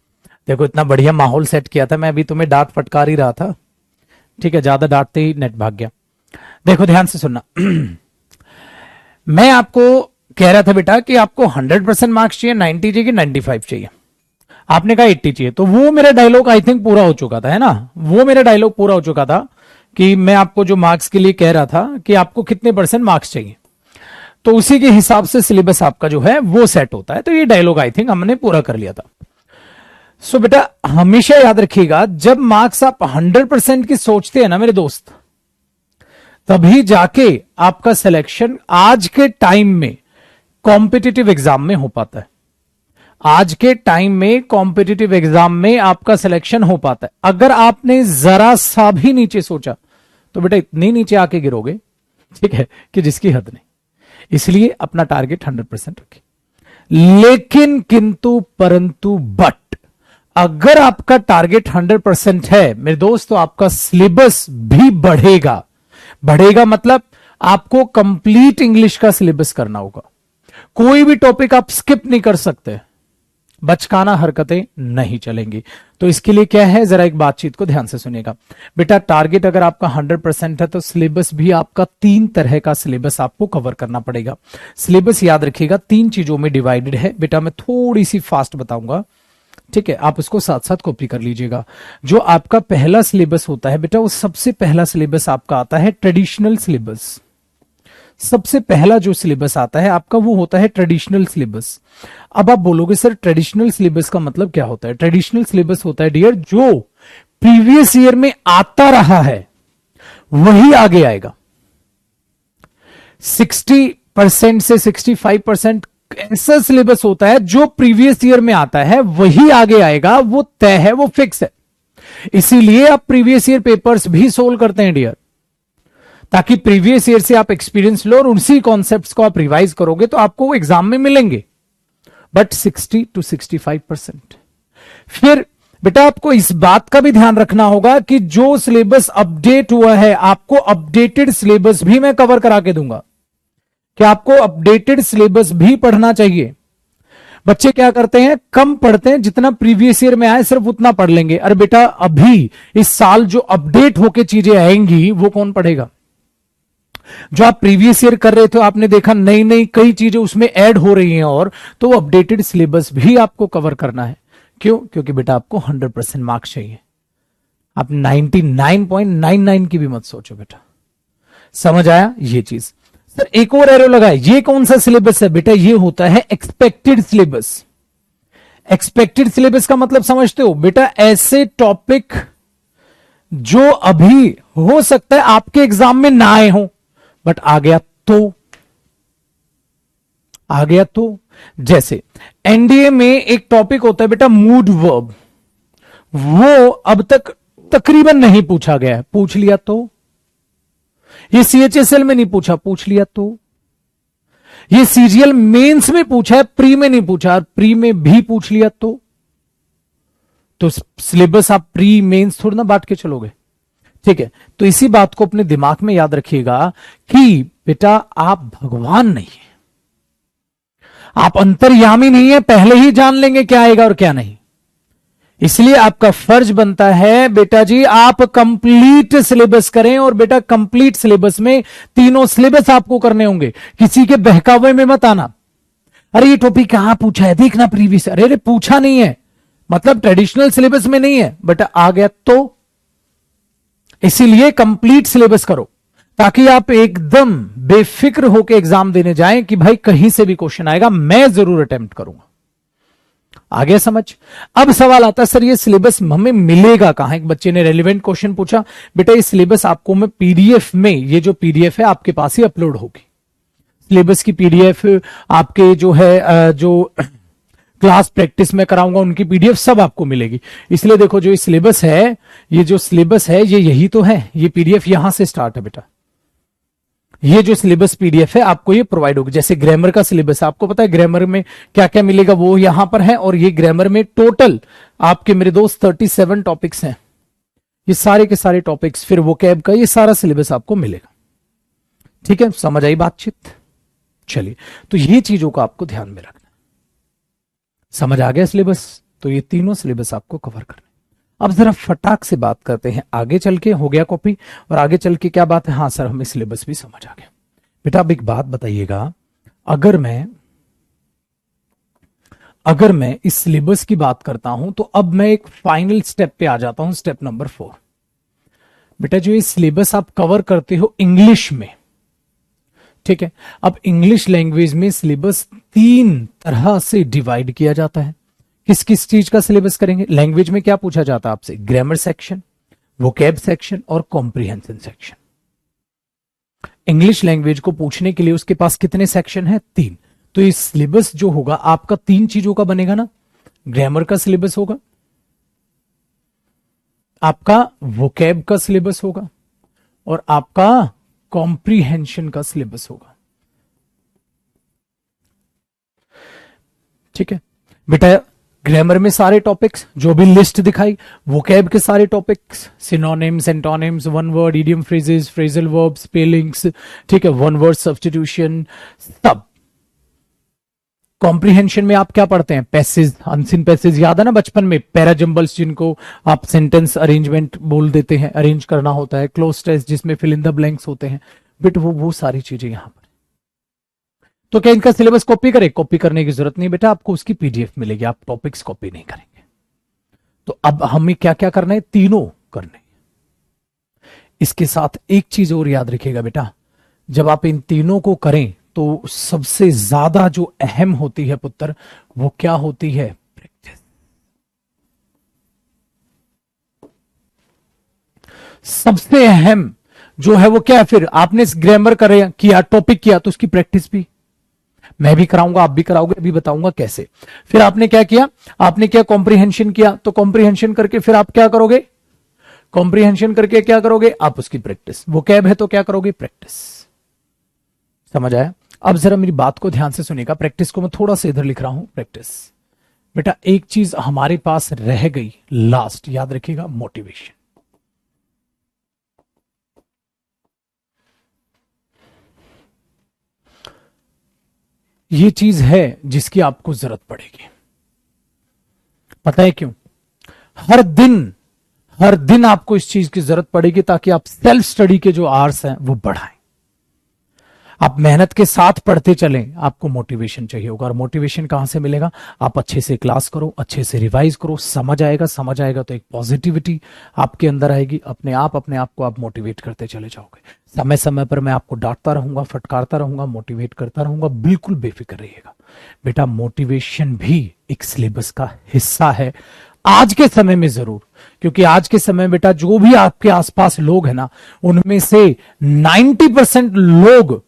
देखो इतना बढ़िया माहौल सेट किया था, मैं अभी तुम्हें डांट फटकार ही रहा था, ठीक है, ज्यादा डांटते ही नेट भाग गया। देखो ध्यान से सुनना। मैं आपको कह रहा था बेटा कि आपको 100% मार्क्स चाहिए, 90 चाहिए, 95 चाहिए। आपने कहा 80 चाहिए, तो वो मेरा डायलॉग आई थिंक पूरा हो चुका था, है ना, वो मेरा डायलॉग पूरा हो चुका था कि मैं आपको जो मार्क्स के लिए कह रहा था कि आपको कितने % मार्क्स चाहिए, तो उसी के हिसाब से सिलेबस आपका जो है वो सेट होता है। तो ये डायलॉग आई थिंक हमने पूरा कर लिया था। सो बेटा हमेशा याद रखिएगा, जब मार्क्स आप 100% की सोचते हैं ना मेरे दोस्त, तभी जाके आपका सिलेक्शन आज के टाइम में कॉम्पिटिटिव एग्जाम में हो पाता है। आज के टाइम में कॉम्पिटिटिव एग्जाम में आपका सिलेक्शन हो पाता है। अगर आपने जरा सा भी नीचे सोचा तो बेटा इतनी नीचे आके गिरोगे, ठीक है, कि जिसकी हद नहीं। इसलिए अपना टारगेट 100% रखिए। लेकिन किंतु परंतु बट अगर आपका टारगेट 100% है मेरे दोस्त, तो आपका सिलेबस भी बढ़ेगा। बढ़ेगा मतलब आपको कंप्लीट इंग्लिश का सिलेबस करना होगा। कोई भी टॉपिक आप स्किप नहीं कर सकते, बचकाना हरकतें नहीं चलेंगी। तो इसके लिए क्या है, जरा एक बातचीत को ध्यान से सुनिएगा बेटा। टारगेट अगर आपका 100% है तो सिलेबस भी आपका 3 तरह का सिलेबस आपको कवर करना पड़ेगा। सिलेबस याद रखिएगा 3 चीजों में डिवाइडेड है बेटा। मैं थोड़ी सी फास्ट बताऊंगा, ठीक है, आप उसको साथ साथ कॉपी कर लीजिएगा। जो आपका पहला सिलेबस होता है बेटा, वो सबसे पहला सिलेबस आपका आता है ट्रेडिशनल सिलेबस। सबसे पहला जो सिलेबस आता है आपका वो होता है ट्रेडिशनल सिलेबस। अब आप बोलोगे सर ट्रेडिशनल सिलेबस का मतलब क्या होता है? ट्रेडिशनल सिलेबस होता है डियर जो प्रीवियस ईयर में आता रहा है वही आगे आएगा। 60% से 65% ऐसा सिलेबस होता है जो प्रीवियस ईयर में आता है वही आगे आएगा, वो तय है, वो फिक्स है। इसीलिए आप प्रीवियस ईयर पेपर्स भी सोल्व करते हैं डियर, ताकि प्रीवियस ईयर से आप एक्सपीरियंस लो और उसी कॉन्सेप्ट्स को आप रिवाइज करोगे तो आपको एग्जाम में मिलेंगे। But 60 to 65%। फिर बेटा आपको इस बात का भी ध्यान रखना होगा कि जो सिलेबस अपडेट हुआ है, आपको अपडेटेड सिलेबस भी मैं कवर करा के दूंगा कि आपको अपडेटेड सिलेबस भी पढ़ना चाहिए। बच्चे क्या करते हैं, कम पढ़ते हैं, जितना प्रीवियस ईयर में आए सिर्फ उतना पढ़ लेंगे। अरे बेटा अभी इस साल जो अपडेट होके चीजें आएंगी वो कौन पढ़ेगा? जो आप प्रीवियस ईयर कर रहे थे आपने देखा नई नई कई चीजें उसमें ऐड हो रही हैं, और तो अपडेटेड सिलेबस भी आपको कवर करना है। क्यों? क्योंकि बेटा आपको 100% मार्क्स चाहिए। आप 99.99 की भी मत सोचो बेटा। समझ आया ये चीज? सर एक और एरो लगाए, ये कौन सा सिलेबस है बेटा? ये होता है एक्सपेक्टेड सिलेबस। एक्सपेक्टेड सिलेबस का मतलब समझते हो बेटा? ऐसे टॉपिक जो अभी हो सकता है आपके एग्जाम में ना आए हो बट आ गया तो जैसे एनडीए में एक टॉपिक होता है बेटा मूड वर्ब, वो अब तक तकरीबन नहीं पूछा गया है, पूछ लिया तो। ये सीएचएसएल में नहीं पूछा, पूछ लिया तो। ये सीजीएल मेंस में पूछा है, प्री में नहीं पूछा, प्री में भी पूछ लिया तो सिलेबस आप प्री मेंस थोड़ा ना बांट के चलोगे, ठीक है। तो इसी बात को अपने दिमाग में याद रखिएगा कि बेटा आप भगवान नहीं है, आप अंतर्यामी नहीं है, पहले ही जान लेंगे क्या आएगा और क्या नहीं। इसलिए आपका फर्ज बनता है बेटा जी आप कंप्लीट सिलेबस करें, और बेटा कंप्लीट सिलेबस में तीनों सिलेबस आपको करने होंगे। किसी के बहकावे में मत आना, अरे ये टॉपिक कहां पूछा है देखना प्रीवियस, अरे पूछा नहीं है मतलब ट्रेडिशनल सिलेबस में नहीं है, बेटा आ गया तो। इसीलिए कंप्लीट सिलेबस करो ताकि आप एकदम बेफिक्र होकर एग्जाम देने जाएं कि भाई कहीं से भी क्वेश्चन आएगा, मैं जरूर अटेम्प्ट करूंगा। आ गया समझ। अब सवाल आता है सर ये सिलेबस हमें मिलेगा कहां? एक बच्चे ने रेलिवेंट क्वेश्चन पूछा, बेटा ये सिलेबस आपको मैं पीडीएफ में, ये जो पीडीएफ है आपके पास ही अपलोड होगी। सिलेबस की पीडीएफ आपके जो है जो क्लास प्रैक्टिस में कराऊंगा उनकी पीडीएफ सब आपको मिलेगी। इसलिए देखो जो ये सिलेबस है, ये जो सिलेबस है ये यही तो है, ये पीडीएफ यहां से स्टार्ट है बेटा। ये जो सिलेबस पीडीएफ है आपको ये प्रोवाइड होगी। जैसे ग्रामर का सिलेबस आपको पता है ग्रामर में क्या क्या मिलेगा वो यहां पर है, और ये ग्रामर में टोटल आपके मेरे दोस्त 37 टॉपिक्स हैं। ये सारे के सारे टॉपिक्स, फिर वोकैब का ये सारा सिलेबस आपको मिलेगा। ठीक है, समझ आई बातचीत? चलिए, तो ये चीजों का आपको ध्यान में रखना। समझ आ गया सिलेबस? तो ये तीनों सिलेबस आपको कवर करने। अब जरा फटाक से बात करते हैं आगे चल के। हो गया कॉपी? और आगे चल के क्या बात है? हाँ सर हमें सिलेबस भी समझ आ गया। बेटा अब एक बात बताइएगा, अगर मैं इस सिलेबस की बात करता हूं तो अब मैं एक फाइनल स्टेप पे आ जाता हूं, स्टेप नंबर 4। बेटा जो ये सिलेबस आप कवर करते हो इंग्लिश में, ठीक है, अब इंग्लिश लैंग्वेज में सिलेबस 3 तरह से डिवाइड किया जाता है। किस किस चीज का सिलेबस करेंगे? लैंग्वेज में क्या पूछा जाता है आपसे? ग्रामर सेक्शन, वोकैब सेक्शन और कॉम्प्रिहेंशन सेक्शन। इंग्लिश लैंग्वेज को पूछने के लिए उसके पास कितने सेक्शन है? 3। तो ये सिलेबस जो होगा आपका 3 चीजों का बनेगा ना। ग्रामर का सिलेबस होगा, आपका वोकैब का सिलेबस होगा और आपका कॉम्प्रिहेंशन का सिलेबस होगा। ठीक है बेटा, ग्रामर में सारे टॉपिक्स जो भी लिस्ट दिखाई, वोकैब के सारे topics, synonyms, antonyms, one word, idiom phrases, phrasal verbs, spellings, ठीक है, वन वर्ड सब्स्टिट्यूशन, सब। कॉम्प्रिहेंशन में आप क्या पढ़ते हैं? पैसेज, अनसीन पैसेज, याद है ना बचपन में? पैराजम्बल्स जिनको आप सेंटेंस अरेंजमेंट बोल देते हैं, अरेंज करना होता है। क्लोज टेस्ट जिसमें फिल इन द ब्लैंक्स होते हैं। बट वो सारी चीजें यहां पर। तो क्या इनका सिलेबस कॉपी करें? कॉपी करने की जरूरत नहीं बेटा, आपको उसकी पीडीएफ मिलेगी, आप टॉपिक्स कॉपी नहीं करेंगे। तो अब हमें क्या क्या करना है? तीनों करने। इसके साथ एक चीज और याद रखिएगा बेटा, जब आप इन तीनों को करें तो सबसे ज्यादा जो अहम होती है पुत्र, वो क्या होती है? प्रैक्टिस। सबसे अहम जो है वो क्या है? फिर आपने ग्रामर किया, टॉपिक किया, तो उसकी प्रैक्टिस भी मैं भी कराऊंगा, आप भी कराओगे, अभी बताऊंगा कैसे। फिर आपने क्या किया? आपने क्या कॉम्प्रिहेंशन किया, तो कॉम्प्रिहेंशन करके फिर आप क्या करोगे? कॉम्प्रिहेंशन करके क्या करोगे? आप उसकी प्रैक्टिस। वो कैब है तो क्या करोगे? प्रैक्टिस। समझ आया? अब जरा मेरी बात को ध्यान से सुनिएगा। प्रैक्टिस को मैं थोड़ा सा इधर लिख रहा हूं, प्रैक्टिस। बेटा एक चीज हमारे पास रह गई लास्ट, याद रखिएगा, मोटिवेशन। ये चीज है जिसकी आपको जरूरत पड़ेगी। पता है क्यों? हर दिन आपको इस चीज की जरूरत पड़ेगी ताकि आप सेल्फ स्टडी के जो आवर्स हैं वो बढ़ाएं। आप मेहनत के साथ पढ़ते चलें, आपको मोटिवेशन चाहिए होगा। और मोटिवेशन कहां से मिलेगा? आप अच्छे से क्लास करो, अच्छे से रिवाइज करो, समझ आएगा तो एक पॉजिटिविटी आपके अंदर आएगी। अपने आप को आप मोटिवेट करते चले जाओगे। समय समय पर मैं आपको डांटता रहूंगा, फटकारता रहूंगा, मोटिवेट करता रहूंगा, बिल्कुल बेफिक्र रहिएगा। बेटा मोटिवेशन भी एक सिलेबस का हिस्सा है आज के समय में जरूर, क्योंकि आज के समय में बेटा जो भी आपके आसपास लोग हैं ना, उनमें से 90% लोग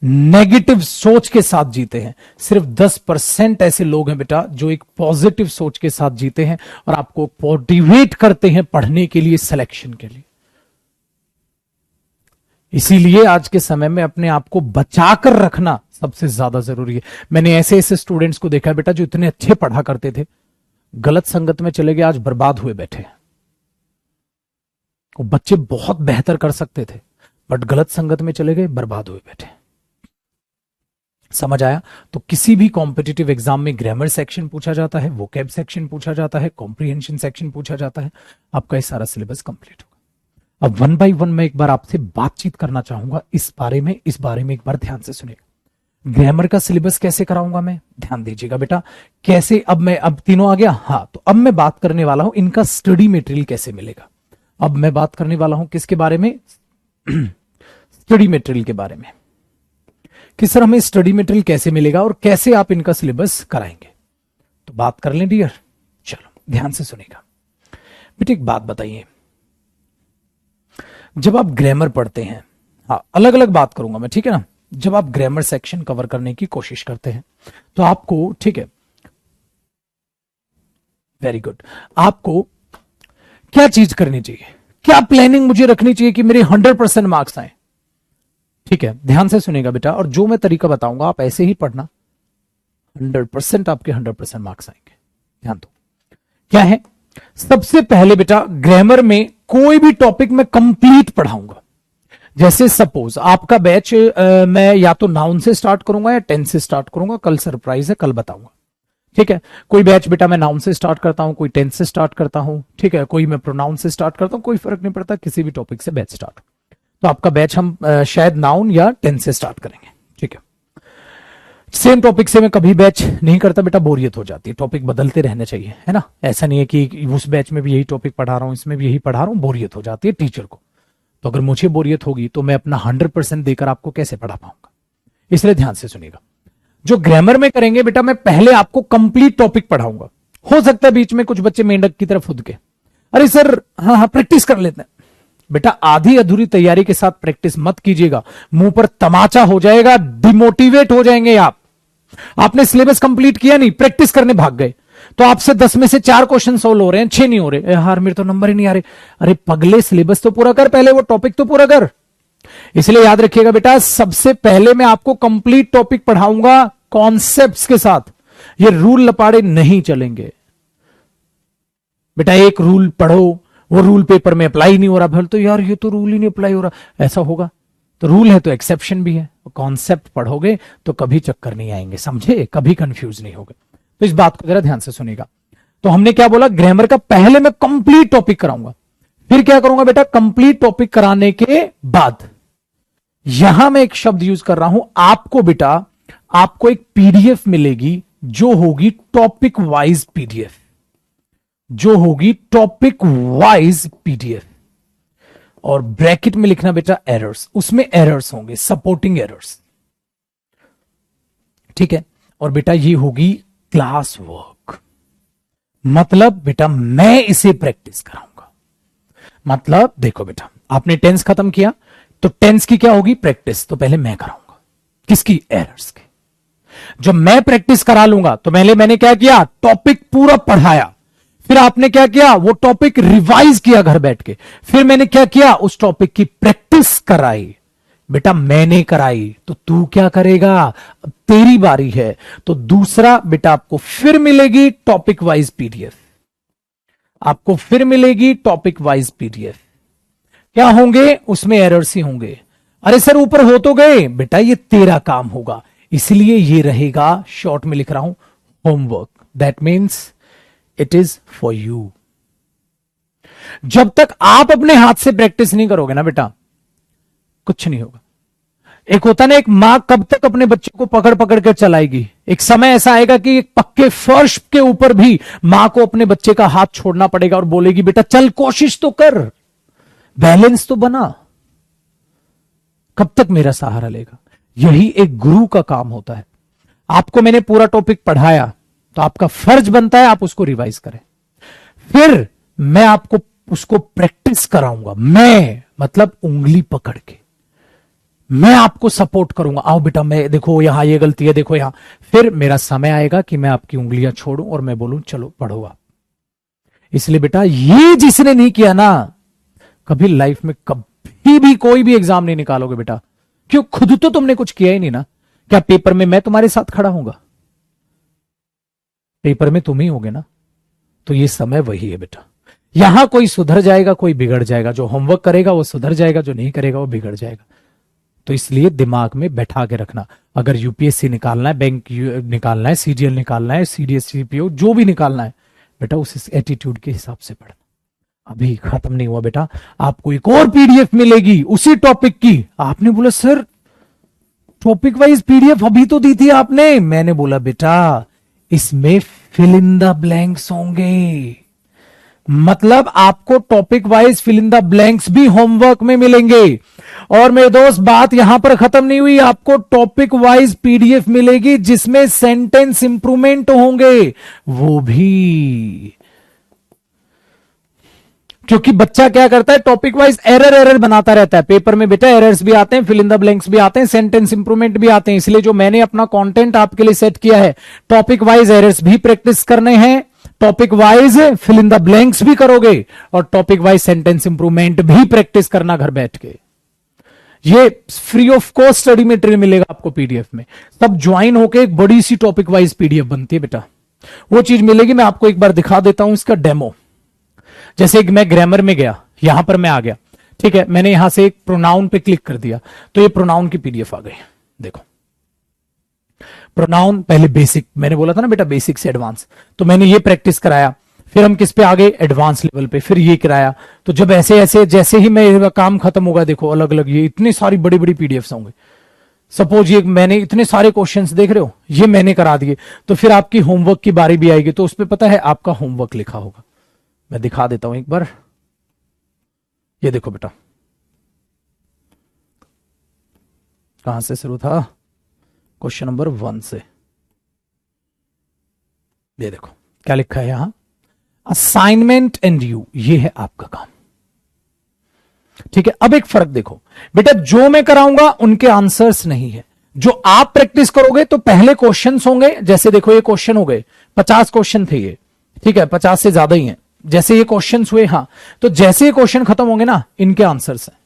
नेगेटिव सोच के साथ जीते हैं। सिर्फ 10% ऐसे लोग हैं बेटा जो एक पॉजिटिव सोच के साथ जीते हैं और आपको मोटिवेट करते हैं पढ़ने के लिए, सिलेक्शन के लिए। इसीलिए आज के समय में अपने आप को बचाकर रखना सबसे ज्यादा जरूरी है। मैंने ऐसे ऐसे स्टूडेंट्स को देखा है बेटा जो इतने अच्छे पढ़ा करते थे, गलत संगत में चले गए, आज बर्बाद हुए बैठे। वो बच्चे बहुत बेहतर कर सकते थे बट गलत संगत में चले गए, बर्बाद हुए बैठे। समझ आया? तो किसी भी कॉम्पिटिटिव एग्जाम में ग्रामर सेक्शन पूछा जाता है, वोकैब सेक्शन पूछा जाता है, कॉम्प्रिहेंशन सेक्शन पूछा जाता है, आपका ये सारा सिलेबस कंप्लीट होगा। अब 1 बाय 1 मैं एक बार आपसे बातचीत करना चाहूंगा इस बारे में एक बार ध्यान से सुनिएगा। ग्रामर का सिलेबस कैसे कराऊंगा मैं, ध्यान दीजिएगा बेटा। कैसे? अब तीनों आ गया। हाँ, तो अब मैं बात करने वाला हूं इनका स्टडी मटेरियल कैसे मिलेगा। अब मैं बात करने वाला हूं किसके बारे में? स्टडी मटेरियल के बारे में। कि सर हमें स्टडी मटेरियल कैसे मिलेगा और कैसे आप इनका सिलेबस कराएंगे। तो बात कर लें डियर। चलो ध्यान से सुनेगा बेटे, एक बात बताइए, जब आप ग्रामर पढ़ते हैं, हाँ अलग अलग बात करूंगा मैं, ठीक है ना, जब आप ग्रामर सेक्शन कवर करने की कोशिश करते हैं तो आपको, ठीक है, वेरी गुड, आपको क्या चीज करनी चाहिए, क्या प्लानिंग मुझे रखनी चाहिए कि मेरे 100% मार्क्स आए। ठीक है, ध्यान से सुनेगा बेटा, और जो मैं तरीका बताऊंगा आप ऐसे ही पढ़ना, 100% आपके 100% मार्क्स आएंगे। ध्यान दो, क्या है, सबसे पहले बेटा ग्रामर में कोई भी टॉपिक मैं कंप्लीट पढ़ाऊंगा। जैसे सपोज आपका बैच मैं या तो नाउन से स्टार्ट करूंगा या टेंस से स्टार्ट करूंगा, कल सरप्राइज है, कल बताऊंगा। ठीक है, कोई बैच बेटा मैं नाउन से स्टार्ट करता हूं, कोई टेंस से स्टार्ट करता हूं, ठीक है, कोई मैं प्रोनाउन से स्टार्ट करता हूं, कोई फर्क नहीं पड़ता, किसी भी टॉपिक से बैच स्टार्ट। तो आपका बैच हम शायद नाउन या टेंस से स्टार्ट करेंगे। ठीक है, सेम टॉपिक से मैं कभी बैच नहीं करता बेटा, बोरियत हो जाती है, टॉपिक बदलते रहने चाहिए, है ना। ऐसा नहीं है कि उस बैच में भी यही टॉपिक पढ़ा रहा हूं, इसमें भी यही पढ़ा रहा हूं, बोरियत हो जाती है टीचर को। तो अगर मुझे बोरियत होगी तो मैं अपना 100% देकर आपको कैसे पढ़ा पाऊंगा। इसलिए ध्यान से सुनिएगा, जो ग्रामर में करेंगे बेटा, मैं पहले आपको कंप्लीट टॉपिक पढ़ाऊंगा। हो सकता है बीच में कुछ बच्चे मेंढक की तरफ खुद के, अरे सर हाँ हाँ प्रैक्टिस कर लेते हैं। बेटा आधी अधूरी तैयारी के साथ प्रैक्टिस मत कीजिएगा, मुंह पर तमाचा हो जाएगा, डिमोटिवेट हो जाएंगे आप। आपने सिलेबस कंप्लीट किया नहीं, प्रैक्टिस करने भाग गए, तो आपसे 10 में से 4 क्वेश्चन सोल्व हो रहे हैं, 6 नहीं हो रहे, यार मेरे तो नंबर ही नहीं आ रहे। अरे पगले, सिलेबस तो पूरा कर, पहले वो टॉपिक तो पूरा कर। इसलिए याद रखिएगा बेटा, सबसे पहले मैं आपको कंप्लीट टॉपिक पढ़ाऊंगा कॉन्सेप्ट्स के साथ। ये रूल लपाड़े नहीं चलेंगे बेटा। एक रूल पढ़ो, वो रूल पेपर में अप्लाई नहीं हो रहा, फिर तो यार ये तो रूल ही नहीं अप्लाई हो रहा, ऐसा होगा। तो रूल है तो एक्सेप्शन भी है। कॉन्सेप्ट पढ़ोगे तो कभी चक्कर नहीं आएंगे, समझे, कभी कंफ्यूज नहीं होगे। तो इस बात को जरा ध्यान से सुनेगा। तो हमने क्या बोला, ग्रामर का पहले मैं कंप्लीट टॉपिक कराऊंगा, फिर क्या करूंगा बेटा, कंप्लीट टॉपिक कराने के बाद यहां मैं एक शब्द यूज कर रहा हूं आपको बेटा, आपको एक पीडीएफ मिलेगी जो होगी टॉपिक वाइज पीडीएफ, जो होगी टॉपिक वाइज पीडीएफ। और ब्रैकेट में लिखना बेटा एरर्स, उसमें एरर्स होंगे, सपोर्टिंग एरर्स। ठीक है, और बेटा ये होगी क्लास वर्क, मतलब बेटा मैं इसे प्रैक्टिस कराऊंगा। मतलब देखो बेटा, आपने टेंस खत्म किया तो टेंस की क्या होगी, प्रैक्टिस। तो पहले मैं कराऊंगा, किसकी, एरर्स की। जब मैं प्रैक्टिस करा लूंगा तो पहले मैंने क्या किया, टॉपिक पूरा पढ़ाया, फिर आपने क्या किया, वो टॉपिक रिवाइज किया घर बैठ के, फिर मैंने क्या किया, उस टॉपिक की प्रैक्टिस कराई। बेटा मैंने कराई तो तू क्या करेगा, अब तेरी बारी है। तो दूसरा बेटा आपको फिर मिलेगी टॉपिक वाइज पीडीएफ, आपको फिर मिलेगी टॉपिक वाइज पीडीएफ। क्या होंगे उसमें, एरर्स ही होंगे। अरे सर ऊपर हो तो गए, बेटा ये तेरा काम होगा, इसलिए ये रहेगा, शॉर्ट में लिख रहा हूं, homework. That means it is for you. जब तक आप अपने हाथ से प्रैक्टिस नहीं करोगे ना बेटा, कुछ नहीं होगा। एक होता ना, एक मां कब तक अपने बच्चे को पकड़ पकड़ कर चलाएगी, एक समय ऐसा आएगा कि एक पक्के फर्श के ऊपर भी मां को अपने बच्चे का हाथ छोड़ना पड़ेगा और बोलेगी बेटा चल कोशिश तो कर, बैलेंस तो बना। कब तक मेरा सहारा लेगा। यही एक गुरु का काम होता है। आपको मैंने पूरा टॉपिक पढ़ाया तो आपका फर्ज बनता है आप उसको रिवाइज करें, फिर मैं आपको उसको प्रैक्टिस कराऊंगा। मैं मतलब उंगली पकड़ के मैं आपको सपोर्ट करूंगा, आओ बेटा मैं, देखो यहां ये गलती है, देखो यहां। फिर मेरा समय आएगा कि मैं आपकी उंगलियां छोड़ूं और मैं बोलूं चलो पढ़ो आप। इसलिए बेटा ये जिसने नहीं किया ना, कभी लाइफ में कभी भी कोई भी एग्जाम नहीं निकालोगे बेटा। क्यों, खुद तो तुमने कुछ किया ही नहीं ना। क्या पेपर में मैं तुम्हारे साथ खड़ा हूंगा, पेपर में तुम ही होगे ना। तो ये समय वही है बेटा, यहां कोई सुधर जाएगा कोई बिगड़ जाएगा, जो होमवर्क करेगा वो सुधर जाएगा, जो नहीं करेगा वो बिगड़ जाएगा। तो इसलिए दिमाग में बैठा के रखना, अगर यूपीएससी निकालना है, बैंक निकालना है, सीजीएल निकालना है, सीडीएस सीपीओ जो भी निकालना है बेटा, उस एटीट्यूड के हिसाब से पढ़ना। अभी खत्म नहीं हुआ बेटा, आपको एक और पीडीएफ मिलेगी उसी टॉपिक की। आपने बोला सर टॉपिक वाइज पीडीएफ अभी तो दी थी आपने। मैंने बोला बेटा इसमें फिल इन द ब्लैंक्स होंगे, मतलब आपको topic wise fill in the blanks भी होमवर्क में मिलेंगे। और मेरे दोस्त बात यहां पर खत्म नहीं हुई, आपको टॉपिक वाइज पीडीएफ मिलेगी जिसमें सेंटेंस इंप्रूवमेंट होंगे वो भी। क्योंकि बच्चा क्या करता है, टॉपिक वाइज एरर बनाता रहता है। पेपर में बेटा एरर्स भी आते हैं, फिल इन द ब्लैंक्स भी आते हैं, सेंटेंस इंप्रूवमेंट भी आते हैं। इसलिए जो मैंने अपना कंटेंट आपके लिए सेट किया है, टॉपिक वाइज एरर्स भी प्रैक्टिस करने हैं, topic wise fill in the blanks भी करोगे, और टॉपिक वाइज सेंटेंस इंप्रूवमेंट भी प्रैक्टिस करना घर बैठ के। ये free of cost study material मिलेगा आपको पीडीएफ में। सब ज्वाइन होकर एक बड़ी सी टॉपिक वाइज पीडीएफ बनती है बेटा, वो चीज मिलेगी। मैं आपको एक बार दिखा देता हूं इसका डेमो। जैसे कि मैं ग्रामर में गया, यहां पर मैं आ गया, ठीक है, मैंने यहां से एक प्रोनाउन पे क्लिक कर दिया तो ये प्रोनाउन की पीडीएफ आ गई। देखो प्रोनाउन, पहले बेसिक, मैंने बोला था ना बेटा बेसिक से एडवांस, तो मैंने ये प्रैक्टिस कराया। फिर हम किस पे आ गए, एडवांस लेवल पे, फिर ये कराया। तो जब ऐसे ऐसे जैसे ही मैं काम खत्म होगा, देखो अलग अलग ये इतनी सारी बड़ी बड़ी पीडीएफ होंगे। सपोज ये मैंने इतने सारे क्वेश्चंस देख रहे हो, ये मैंने करा दिए, तो फिर आपकी होमवर्क की बारी भी आएगी, तो उस पर पता है आपका होमवर्क लिखा होगा। मैं दिखा देता हूं एक बार, ये देखो बेटा, कहां से शुरू था, क्वेश्चन नंबर 1 से। ये देखो क्या लिखा है यहां, असाइनमेंट एंड यू, ये है आपका काम, ठीक है। अब एक फर्क देखो बेटा, जो मैं कराऊंगा उनके आंसर्स नहीं है, जो आप प्रैक्टिस करोगे तो पहले क्वेश्चंस होंगे। जैसे देखो ये क्वेश्चन हो गए, 50 क्वेश्चन थे ये, ठीक है, 50 से ज्यादा ही हैं। जैसे ये क्वेश्चंस हुए, हाँ, तो जैसे ये क्वेश्चन खत्म होंगे ना, इनके आंसर्स हैं।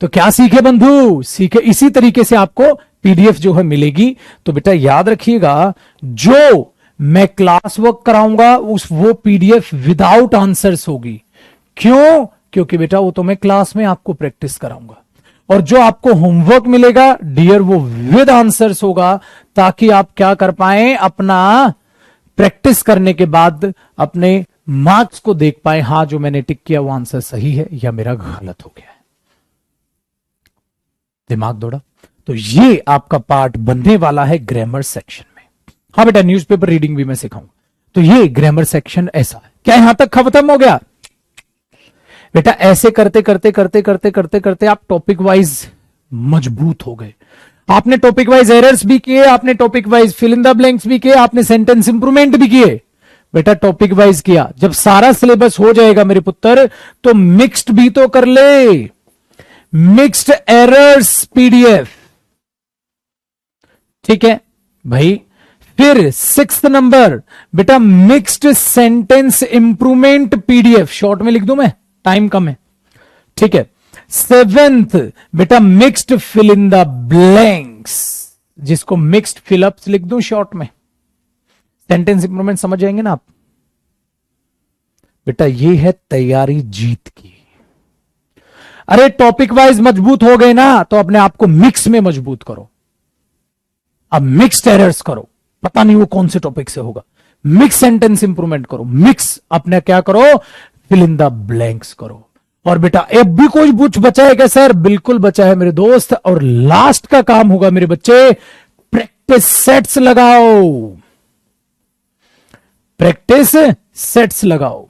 तो क्या सीखे बंधु, सीखे। इसी तरीके से आपको पीडीएफ जो है मिलेगी। तो बेटा याद रखिएगा, जो मैं क्लास वर्क कराऊंगा वो पीडीएफ विदाउट आंसर्स होगी। क्यों? क्योंकि बेटा वो तो मैं क्लास में आपको प्रैक्टिस कराऊंगा, और जो आपको होमवर्क मिलेगा डियर, वो विद आंसर्स होगा, ताकि आप क्या कर पाए, अपना प्रैक्टिस करने के बाद अपने मार्क्स को देख पाए, हां जो मैंने टिक किया वो आंसर सही है या मेरा गलत हो गया है। दिमाग दौड़ा। तो ये आपका पार्ट बनने वाला है ग्रामर सेक्शन में। हाँ बेटा, न्यूज़पेपर रीडिंग भी मैं सिखाऊंगा। तो ये ग्रामर सेक्शन ऐसा है। क्या यहां तक खत्म हो गया बेटा? ऐसे करते करते करते करते करते करते आप टॉपिक वाइज मजबूत हो गए। आपने टॉपिक वाइज एरर्स भी किए, आपने topic wise fill in the blanks भी किए, आपने सेंटेंस इंप्रूवमेंट भी किए। बेटा टॉपिक वाइज किया, जब सारा सिलेबस हो जाएगा मेरे पुत्र, तो मिक्स्ड भी तो कर ले, मिक्स्ड एरर्स पीडीएफ, ठीक है भाई। फिर 6th नंबर बेटा, mixed sentence improvement PDF, short में लिख दूं मैं, टाइम कम है, ठीक है। 7th बेटा, mixed fill in the blanks, जिसको मिक्स्ड फिलअप्स लिख दूं शॉर्ट में। सेंटेंस इंप्रूवमेंट समझ जाएंगे ना आप बेटा, ये है तैयारी जीत की। अरे टॉपिक वाइज मजबूत हो गए ना, तो अपने आप को मिक्स में मजबूत करो। अब मिक्स्ड एरर्स करो, पता नहीं वो कौन से टॉपिक से होगा। मिक्स सेंटेंस इंप्रूवमेंट करो, मिक्स अपने क्या करो, फिल इन द ब्लैंक्स करो। और बेटा अब भी कोई कुछ बचा है क्या सर? बिल्कुल बचा है मेरे दोस्त। और लास्ट का काम होगा मेरे बच्चे, प्रैक्टिस सेट्स लगाओ, प्रैक्टिस सेट्स लगाओ।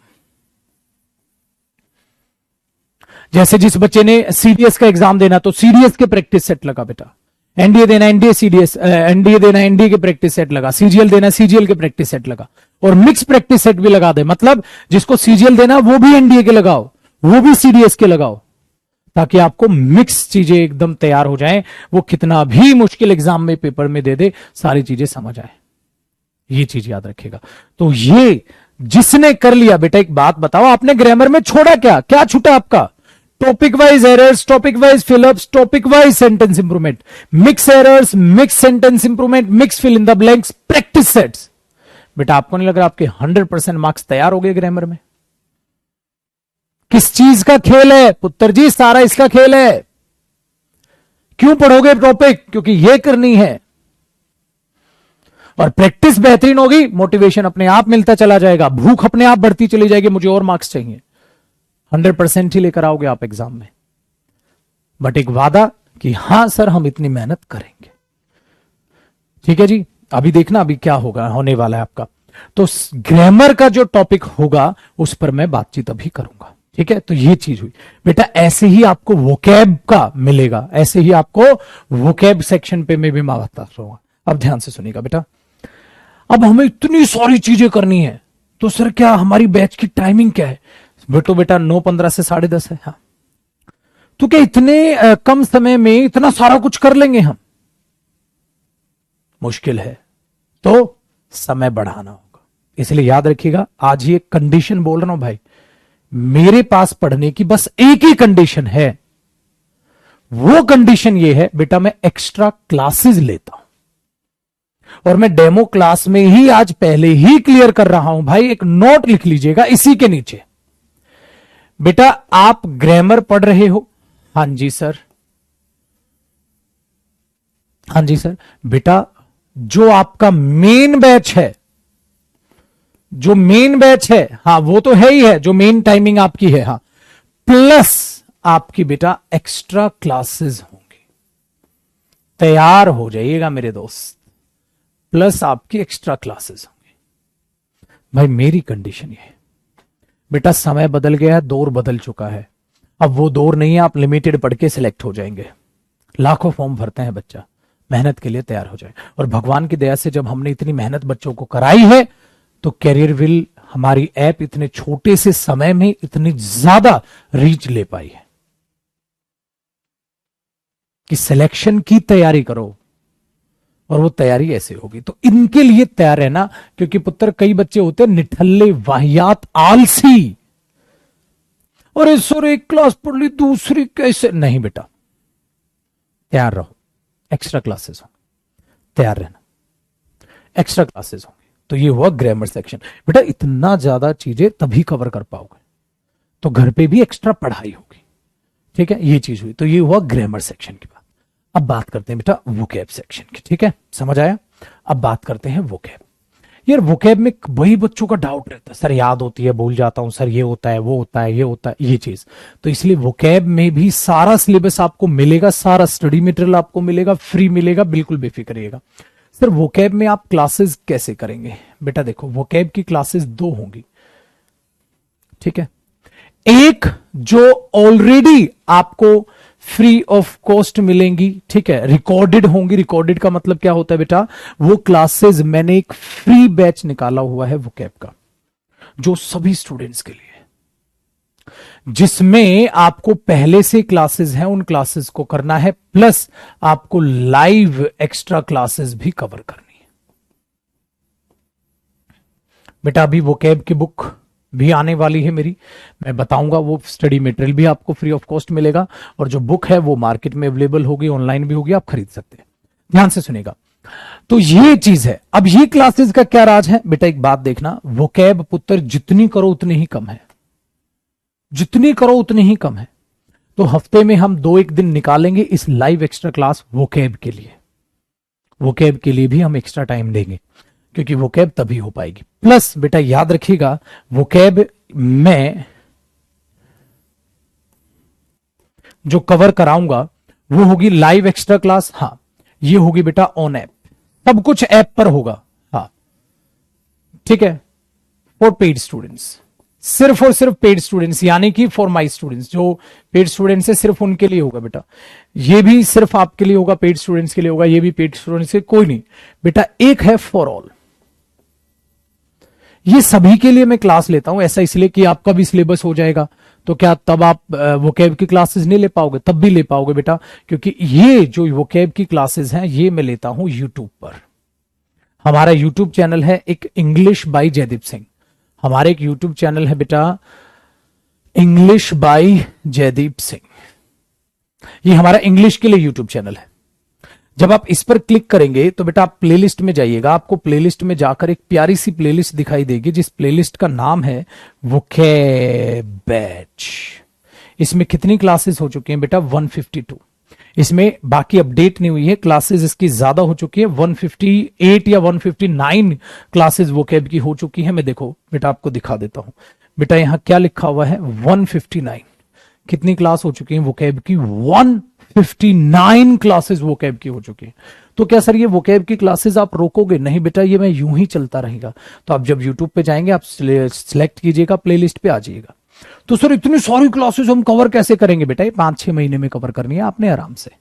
जैसे जिस बच्चे ने सीडीएस का एग्जाम देना, तो सीडीएस के प्रैक्टिस सेट लगा बेटा। एनडीए देना, एनडीए सीडीएस, एनडीए देना, एनडीए के प्रैक्टिस सेट लगा। सीजीएल देना, सीजीएल के प्रैक्टिस सेट लगा। और मिक्स प्रैक्टिस सेट भी लगा दे, मतलब जिसको सीजीएल देना वो भी एनडीए के लगाओ, वो भी सीडीएस के लगाओ, ताकि आपको मिक्स चीजें एकदम तैयार हो जाएं। वो कितना भी मुश्किल एग्जाम में पेपर में दे दे, सारी चीजें समझ आए। ये चीज याद रखेगा। तो ये जिसने कर लिया बेटा, एक बात बताओ, आपने ग्रामर में छोड़ा क्या? क्या छूटा आपका? Topic wise errors, topic wise fill ups, topic wise sentence improvement, mix errors, mix sentence improvement, mix fill in the blanks, practice sets. बेटा आपको नहीं लग रहा आपके 100% मार्क्स तैयार हो गए ग्रामर में? किस चीज का खेल है पुत्र जी? सारा इसका खेल है। क्यों पढ़ोगे टॉपिक? क्योंकि ये करनी है। और प्रैक्टिस बेहतरीन होगी, मोटिवेशन अपने आप मिलता चला जाएगा, भूख अपने आप बढ़ती चली जाएगी, मुझे और मार्क्स चाहिए। 100% ही लेकर आओगे आप एग्जाम में। बट एक वादा कि हां सर हम इतनी मेहनत करेंगे, ठीक है जी। अभी देखना अभी क्या होगा, होने वाला है आपका। तो ग्रामर का जो टॉपिक होगा उस पर मैं बातचीत अभी करूंगा। ठीक है, तो ये चीज हुई बेटा। ऐसे ही आपको वोकैब का मिलेगा, ऐसे ही आपको वोकैब सेक्शन पे मैं भी मैं बता रहा हूं। अब ध्यान से सुनिएगा बेटा। अब हमें इतनी सारी चीजें करनी है, तो सर क्या हमारी बैच की टाइमिंग क्या है? बेटा 9:15 से 10:30 है। हाँ, तो क्या इतने कम समय में इतना सारा कुछ कर लेंगे हम? मुश्किल है, तो समय बढ़ाना होगा। इसलिए याद रखिएगा, आज ही एक कंडीशन बोल रहा हूं भाई, मेरे पास पढ़ने की बस एक ही कंडीशन है। वो कंडीशन ये है बेटा, मैं एक्स्ट्रा क्लासेस लेता हूं। और मैं डेमो क्लास में ही आज पहले ही क्लियर कर रहा हूं भाई। एक नोट लिख लीजिएगा इसी के नीचे। बेटा आप ग्रामर पढ़ रहे हो? हां जी सर। हां जी सर। बेटा जो आपका मेन बैच है, जो मेन बैच है, हाँ वो तो है ही है, जो मेन टाइमिंग आपकी है, हाँ, प्लस आपकी बेटा एक्स्ट्रा क्लासेस होंगी। तैयार हो जाइएगा मेरे दोस्त, प्लस आपकी एक्स्ट्रा क्लासेस होंगी। भाई मेरी कंडीशन ये है बेटा, समय बदल गया है, दौर बदल चुका है। अब वो दौर नहीं है आप लिमिटेड पढ़ के सिलेक्ट हो जाएंगे। लाखों फॉर्म भरते हैं बच्चा, मेहनत के लिए तैयार हो जाए। और भगवान की दया से जब हमने इतनी मेहनत बच्चों को कराई है, तो कैरियर विल हमारी ऐप इतने छोटे से समय में इतनी ज्यादा रीच ले पाई है कि सिलेक्शन की तैयारी करो, और वो तैयारी ऐसे होगी। तो इनके लिए तैयार रहना, क्योंकि पुत्र कई बच्चे होते हैं निठल्ले, वाहियात, आलसी। और सर एक क्लास पढ़ ली, दूसरी कैसे? नहीं बेटा, तैयार रहो। एक्स्ट्रा क्लासेस होंगे, तैयार रहना, एक्स्ट्रा क्लासेस होंगे। तो ये हुआ ग्रामर सेक्शन। बेटा इतना ज्यादा चीजें तभी कवर कर पाओगे, तो घर पे भी एक्स्ट्रा पढ़ाई होगी। ठीक है, ये चीज हुई। तो ये हुआ ग्रामर सेक्शन की बात। अब बात करते हैं बेटा वोकैब सेक्शन की। ठीक है, समझ आया? अब बात करते हैं वोकैब। यार वोकैब में वही बच्चों का डाउट रहता है, सर याद होती है, भूल जाता हूं, सर ये होता है, वो होता है, ये होता है, ये चीज। तो इसलिए वोकैब में भी सारा सिलेबस आपको मिलेगा, सारा स्टडी मटेरियल आपको मिलेगा, फ्री मिलेगा, बिल्कुल बेफिक्र रहिएगा। सर वोकैब में आप क्लासेस कैसे करेंगे? बेटा देखो, वोकैब की क्लासेस 2 होंगी। ठीक है, एक जो ऑलरेडी आपको फ्री ऑफ कॉस्ट मिलेंगी, ठीक है, रिकॉर्डेड होंगी। रिकॉर्डेड का मतलब क्या होता है बेटा? वो क्लासेस मैंने एक फ्री बैच निकाला हुआ है वोकैब का, जो सभी स्टूडेंट्स के लिए है, जिसमें आपको पहले से क्लासेस हैं, उन क्लासेस को करना है, प्लस आपको लाइव एक्स्ट्रा क्लासेस भी कवर करनी है। बेटा अभी वोकैब की बुक भी आने वाली है मेरी, मैं बताऊंगा। वो स्टडी मटेरियल भी आपको फ्री ऑफ कॉस्ट मिलेगा, और जो बुक है वो मार्केट में अवेलेबल होगी, ऑनलाइन भी होगी, आप खरीद सकते हैं। ध्यान से सुनेगा। तो ये चीज है। अब ये क्लासेस का क्या राज है? बेटा एक बात देखना, वोकैब पुत्र जितनी करो उतनी ही कम है, जितनी करो उतनी ही कम है। तो हफ्ते में हम 2-1 दिन निकालेंगे इस लाइव एक्स्ट्रा क्लास वोकैब के लिए। वोकैब के लिए भी हम एक्स्ट्रा टाइम देंगे, क्योंकि वोकैब तभी हो पाएगी। प्लस बेटा याद रखिएगा, वोकैब में जो कवर कराऊंगा वो होगी लाइव एक्स्ट्रा क्लास। हाँ, ये होगी बेटा ऑन ऐप, सब कुछ ऐप पर होगा। हाँ ठीक है, फॉर पेड स्टूडेंट्स, सिर्फ और सिर्फ पेड स्टूडेंट्स, यानी कि फॉर माई स्टूडेंट्स। जो पेड स्टूडेंट्स है सिर्फ उनके लिए होगा बेटा। ये भी सिर्फ आपके लिए होगा, पेड स्टूडेंट्स के लिए होगा, ये भी पेड स्टूडेंट्स के, कोई नहीं बेटा। एक है फॉर ऑल, ये सभी के लिए मैं क्लास लेता हूं। ऐसा इसलिए कि आपका भी सिलेबस हो जाएगा, तो क्या तब आप वोकैब की क्लासेस नहीं ले पाओगे? तब भी ले पाओगे बेटा, क्योंकि ये जो वोकैब की क्लासेस हैं ये मैं लेता हूं यूट्यूब पर। हमारा यूट्यूब चैनल है एक इंग्लिश बाय जयदीप सिंह। हमारे एक यूट्यूब चैनल है बेटा इंग्लिश बाय जयदीप सिंह, ये हमारा इंग्लिश के लिए यूट्यूब चैनल है। जब आप इस पर क्लिक करेंगे तो बेटा आप प्लेलिस्ट में जाइएगा, आपको प्लेलिस्ट में जाकर एक प्यारी सी प्लेलिस्ट दिखाई देगी, जिस प्लेलिस्ट का नाम है वोकैब बैच। इसमें कितनी क्लासेस हो चुकी हैं बेटा? 152। इसमें बाकी अपडेट नहीं हुई है, क्लासेस इसकी ज्यादा हो चुकी है। 158 या 159 क्लासेस वोकैब की हो चुकी है। मैं देखो बेटा आपको दिखा देता हूं। बेटा यहां क्या लिखा हुआ है? 159। कितनी क्लास हो चुकी है वोकैब की? 159 क्लासेस वोकैब की हो चुकी है। तो क्या सर ये वोकैब की क्लासेस आप रोकोगे? नहीं बेटा, ये मैं यूं ही चलता रहेगा। तो आप जब यूट्यूब पे जाएंगे आप सिलेक्ट कीजिएगा, प्लेलिस्ट पे आ जाइएगा। तो सर इतनी सारी क्लासेस हम कवर कैसे करेंगे? बेटा ये 5-6 महीने में कवर करनी है आपने आराम से।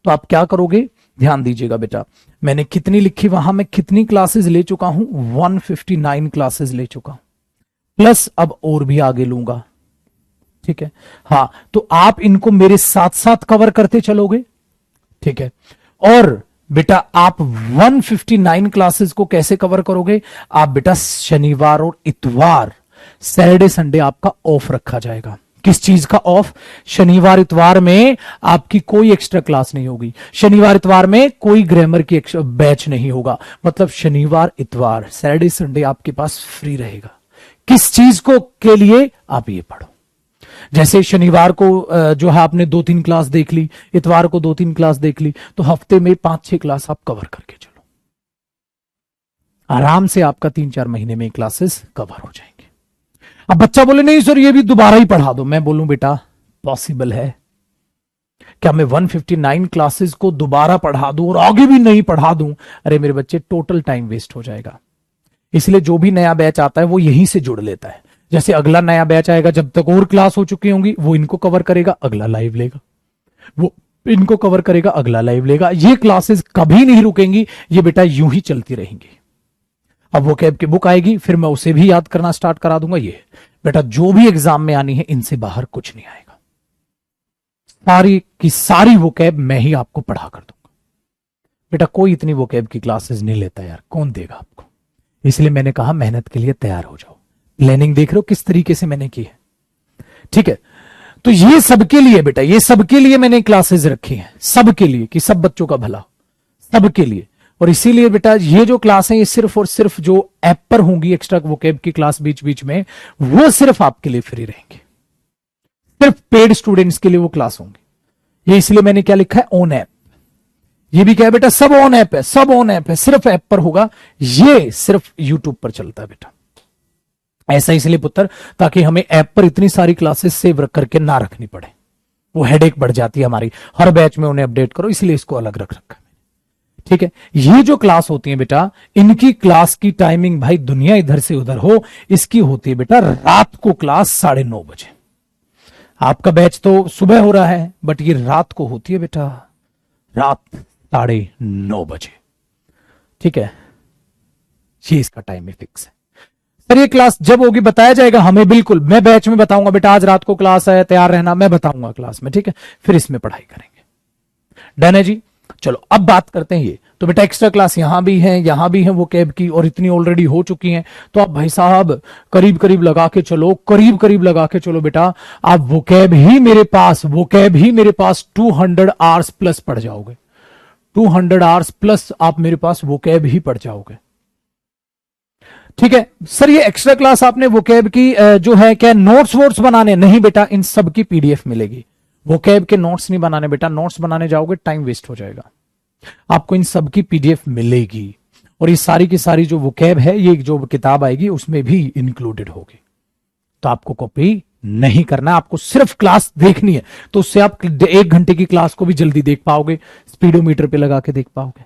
तो आप क्या करोगे, ध्यान दीजिएगा बेटा, मैंने कितनी लिखी वहां, मैं कितनी क्लासेस ले चुका हूं, 159 क्लासेस ले चुका हूं, प्लस अब और भी आगे लूंगा। ठीक है, हां, तो आप इनको मेरे साथ साथ कवर करते चलोगे। ठीक है, और बेटा आप 159 क्लासेस को कैसे कवर करोगे? आप बेटा शनिवार और इतवार, सैटरडे संडे आपका ऑफ रखा जाएगा। किस चीज का ऑफ? शनिवार इतवार में आपकी कोई एक्स्ट्रा क्लास नहीं होगी, शनिवार इतवार में कोई ग्रामर की बैच नहीं होगा। मतलब शनिवार इतवार सैटरडे संडे आपके पास फ्री रहेगा। किस चीज को के लिए? आप ये पढ़ो। जैसे शनिवार को जो है आपने 2-3 क्लास देख ली, इतवार को 2-3 क्लास देख ली, तो हफ्ते में 5-6 क्लास आप कवर करके चलो। आराम से आपका 3-4 महीने में क्लासेस कवर हो जाएंगे। अब बच्चा बोले नहीं सर ये भी दोबारा ही पढ़ा दो, मैं बोलूं बेटा पॉसिबल है क्या मैं 159 क्लासेस को दोबारा पढ़ा दूं और आगे भी नहीं पढ़ा दूं? अरे मेरे बच्चे टोटल टाइम वेस्ट हो जाएगा। इसलिए जो भी नया बैच आता है वो यहीं से जुड़ लेता है। जैसे अगला नया बैच आएगा, जब तक और क्लास हो चुकी होंगी वो इनको कवर करेगा, अगला लाइव लेगा, वो इनको कवर करेगा, अगला लाइव लेगा। ये क्लासेस कभी नहीं रुकेंगी, ये बेटा यूं ही चलती रहेंगी। अब वो कैब की बुक आएगी, फिर मैं उसे भी याद करना स्टार्ट करा दूंगा। ये बेटा जो भी एग्जाम में आनी है इनसे बाहर कुछ नहीं आएगा, सारी की सारी वो कैब मैं ही आपको पढ़ा कर दूंगा। बेटा कोई इतनी वो कैब की क्लासेस नहीं लेता यार, कौन देगा आपको? इसलिए मैंने कहा मेहनत के लिए तैयार हो जाओ। प्लानिंग देख रहे हो किस तरीके से मैंने की है। ठीक है, तो ये सबके लिए बेटा, ये सबके लिए मैंने क्लासेस रखी हैं, सबके लिए, कि सब बच्चों का भला, सबके लिए। और इसीलिए बेटा ये जो क्लास है ये सिर्फ और सिर्फ जो ऐप पर होंगी, एक्स्ट्रा वोकैब की क्लास बीच बीच में, वो सिर्फ आपके लिए फ्री रहेंगी। सिर्फ पेड स्टूडेंट्स के लिए वो क्लास होंगी। ये इसलिए मैंने क्या लिखा है, ऑन ऐप। ये भी क्या है बेटा, सब ऑन ऐप है, सब ऑन ऐप है, सिर्फ ऐप पर होगा। ये सिर्फ यूट्यूब पर चलता है बेटा। ऐसा इसलिए पुत्र, ताकि हमें ऐप पर इतनी सारी क्लासेस सेव करके ना रखनी पड़े, वो हेडेक बढ़ जाती है हमारी, हर बैच में उन्हें अपडेट करो, इसलिए इसको अलग रख रखा है। ठीक है, ये जो क्लास होती है बेटा, इनकी क्लास की टाइमिंग भाई दुनिया इधर से उधर हो, इसकी होती है बेटा रात को क्लास 9:30 बजे। आपका बैच तो सुबह हो रहा है, बट ये रात को होती है बेटा, रात 9:30 बजे। ठीक है, ये इसका टाइम फिक्स है। सर ये क्लास जब होगी बताया जाएगा हमें, बिल्कुल मैं बैच में बताऊंगा बेटा, आज रात को क्लास है, तैयार रहना, मैं बताऊंगा क्लास में। ठीक है, फिर इसमें पढ़ाई करेंगे। डन है जी। चलो अब बात करते हैं ये तो बेटा, एक्स्ट्रा क्लास यहां भी है वो कैब की, और इतनी ऑलरेडी हो चुकी हैं। तो आप भाई साहब करीब करीब लगा के चलो, करीब करीब लगा के चलो बेटा, आप वो कैब ही मेरे पास 200 आवर्स प्लस पढ़ जाओगे। 200 आवर्स प्लस आप मेरे पास वो कैब ही पढ़ जाओगे। ठीक है सर, ये एक्स्ट्रा क्लास आपने वोकैब की जो है क्या नोट्स वोट्स बनाने? नहीं बेटा, इन सब की पीडीएफ मिलेगी। वोकैब के नोट्स नहीं बनाने बेटा, नोट्स बनाने जाओगे टाइम वेस्ट हो जाएगा। आपको इन सब की पीडीएफ मिलेगी, और ये सारी की सारी जो वोकैब है, ये जो किताब आएगी उसमें भी इंक्लूडेड होगी। तो आपको कॉपी नहीं करना, आपको सिर्फ क्लास देखनी है। तो उससे आप 1 घंटे की क्लास को भी जल्दी देख पाओगे, स्पीडोमीटर पे लगा के देख पाओगे।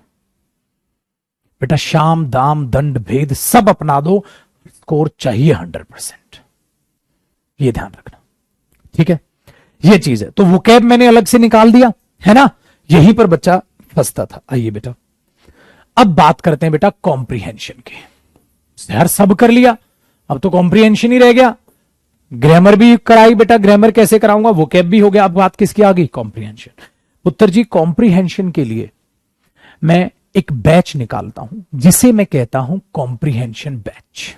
बेटा शाम दाम दंड भेद सब अपना दो, स्कोर चाहिए 100%, ये ध्यान रखना। ठीक है, ये चीज है। तो वो कैब मैंने अलग से निकाल दिया है ना, यहीं पर बच्चा फंसता था। आइए बेटा अब बात करते हैं बेटा कॉम्प्रिहेंशन की। यार सब कर लिया, अब तो कॉम्प्रिहेंशन ही रह गया। ग्रामर भी कराई बेटा, ग्रामर कैसे कराऊंगा, वो कैब भी हो गया। अब बात किसकी आ गई, कॉम्प्रिहेंशन। पुत्र जी कॉम्प्रिहेंशन के लिए मैं एक बैच निकालता हूं, जिसे मैं कहता हूं कॉम्प्रिहेंशन बैच।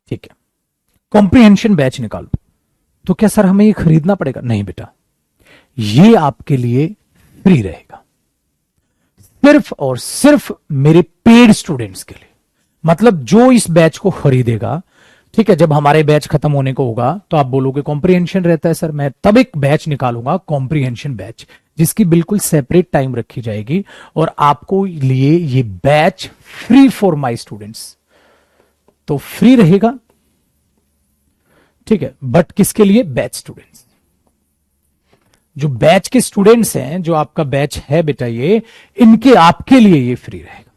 ठीक है, कॉम्प्रिहेंशन बैच निकालो। तो क्या सर हमें ये खरीदना पड़ेगा? नहीं बेटा, ये आपके लिए फ्री रहेगा, सिर्फ और सिर्फ मेरे पेड स्टूडेंट्स के लिए। मतलब जो इस बैच को खरीदेगा, ठीक है, जब हमारे बैच खत्म होने को होगा तो आप बोलोगे कॉम्प्रिहेंशन रहता है सर, मैं तब एक बैच निकालूंगा कॉम्प्रिहेंशन बैच, जिसकी बिल्कुल सेपरेट टाइम रखी जाएगी, और आपको लिए ये batch free for my students. तो फ्री रहेगा, ठीक है, बट किसके लिए, बैच स्टूडेंट्स। जो बैच के स्टूडेंट्स हैं, जो आपका बैच है बेटा, ये इनके आपके लिए ये फ्री रहेगा।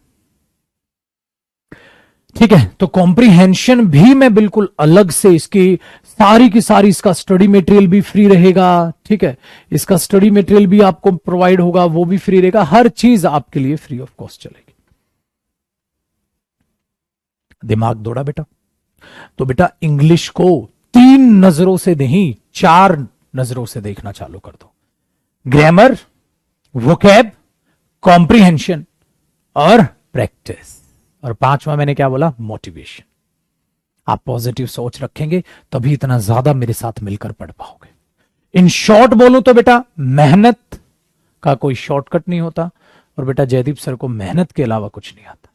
ठीक है, तो कॉम्प्रीहेंशन भी मैं बिल्कुल अलग से इसकी सारी की सारी, इसका स्टडी मटेरियल भी फ्री रहेगा। ठीक है, इसका स्टडी मटेरियल भी आपको प्रोवाइड होगा, वो भी फ्री रहेगा, हर चीज आपके लिए फ्री ऑफ कॉस्ट चलेगी। दिमाग दौड़ा बेटा? तो बेटा इंग्लिश को 3 नजरों से नहीं, 4 नजरों से देखना चालू कर दो। ग्रामर, वोकैब, कॉम्प्रीहेंशन और प्रैक्टिस। और 5वां मैंने क्या बोला? मोटिवेशन। आप पॉजिटिव सोच रखेंगे तभी इतना ज्यादा मेरे साथ मिलकर पढ़ पाओगे। इन शॉर्ट बोलूं तो बेटा मेहनत का कोई शॉर्टकट नहीं होता, और बेटा जयदीप सर को मेहनत के अलावा कुछ नहीं आता।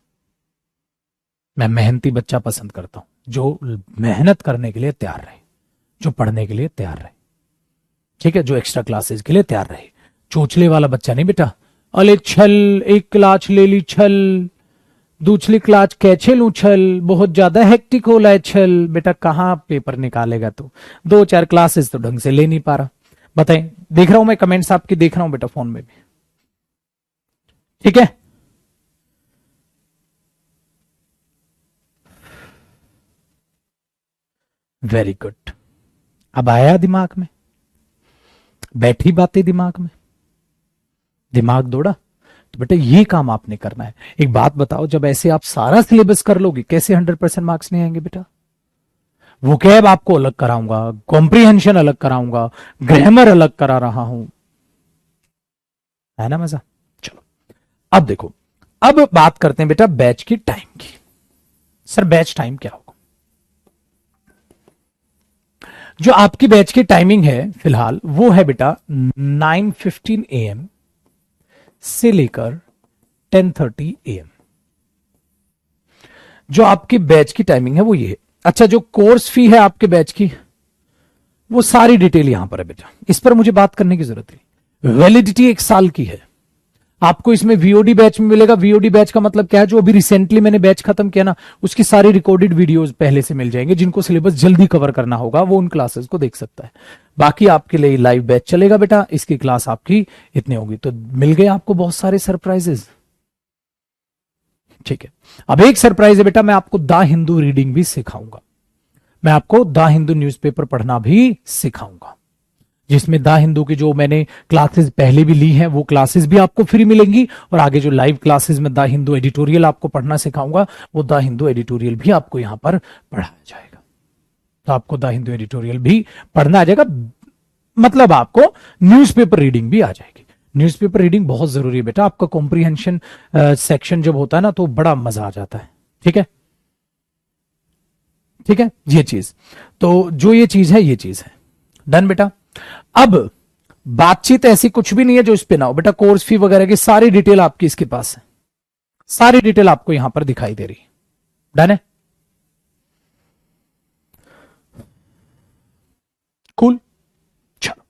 मैं मेहनती बच्चा पसंद करता हूं, जो मेहनत करने के लिए तैयार रहे, जो पढ़ने के लिए तैयार रहे। ठीक है, जो एक्स्ट्रा क्लासेस के लिए तैयार रहे। चोचले वाला बच्चा नहीं बेटा, अले छल, एक क्लास ले ली छल, दूसरी क्लास कैसे लू छल, बहुत ज्यादा हेक्टिक हो रहा है छल। बेटा कहां पेपर निकालेगा तू? 2-4 क्लासेस तो ढंग से ले नहीं पा रहा। बताएं, देख रहा हूं मैं कमेंट्स आपकी, देख रहा हूं बेटा फोन में भी। ठीक है, वेरी गुड। अब आया दिमाग में, बैठी बातें दिमाग में, दिमाग दौड़ा? तो बेटा ये काम आपने करना है। एक बात बताओ, जब ऐसे आप सारा सिलेबस कर लोगे, कैसे 100% मार्क्स नहीं आएंगे बेटा? वोकैब आपको अलग कराऊंगा, कॉम्प्रीहेंशन अलग कराऊंगा, ग्रामर अलग करा रहा हूं, है ना मजा? चलो अब देखो, अब बात करते हैं बेटा बैच की टाइम की। सर बैच टाइम क्या होगा? जो आपकी बैच की टाइमिंग है फिलहाल वो है बेटा 9:15 AM से लेकर 10:30 AM। जो आपकी बैच की टाइमिंग है वो ये है। अच्छा, जो कोर्स फी है आपके बैच की, वो सारी डिटेल यहां पर है बेटा, इस पर मुझे बात करने की जरूरत नहीं। वैलिडिटी 1 साल की है। आपको इसमें वीओडी बैच में मिलेगा। वीओडी बैच का मतलब क्या है? जो अभी रिसेंटली मैंने बैच खत्म किया ना, उसकी सारी रिकॉर्डेड वीडियोस पहले से मिल जाएंगे। जिनको सिलेबस जल्दी कवर करना होगा वो उन क्लासेस को देख सकता है। बाकी आपके लिए लाइव बैच चलेगा बेटा, इसकी क्लास आपकी इतनी होगी। तो मिल गए आपको बहुत सारे सरप्राइजेस। ठीक है, अब एक सरप्राइज है बेटा, मैं आपको द हिंदू रीडिंग भी सिखाऊंगा। मैं आपको द हिंदू न्यूज़पेपर पढ़ना भी सिखाऊंगा, जिसमें द हिंदू की जो मैंने क्लासेस पहले भी ली हैं वो क्लासेस भी आपको फ्री मिलेंगी, और आगे जो लाइव क्लासेस में द हिंदू एडिटोरियल आपको पढ़ना सिखाऊंगा, वो द हिंदू एडिटोरियल भी आपको यहां पर पढ़ाया जाएगा। तो आपको द हिंदू एडिटोरियल भी पढ़ना आ जाएगा, मतलब आपको न्यूज़पेपर रीडिंग भी आ जाएगी। न्यूज़पेपर रीडिंग बहुत जरूरी है बेटा, आपका कॉम्प्रीहेंशन सेक्शन जब होता है ना तो बड़ा मजा आ जाता है। ठीक है, ठीक है, ये चीज, तो जो ये चीज है ये चीज है। डन बेटा? अब बातचीत ऐसी कुछ भी नहीं है जो इस पे ना हो बेटा। कोर्स फी वगैरह की सारी डिटेल आपकी इसके पास है, सारी डिटेल आपको यहां पर दिखाई दे रही है। डन है? कूल। चलो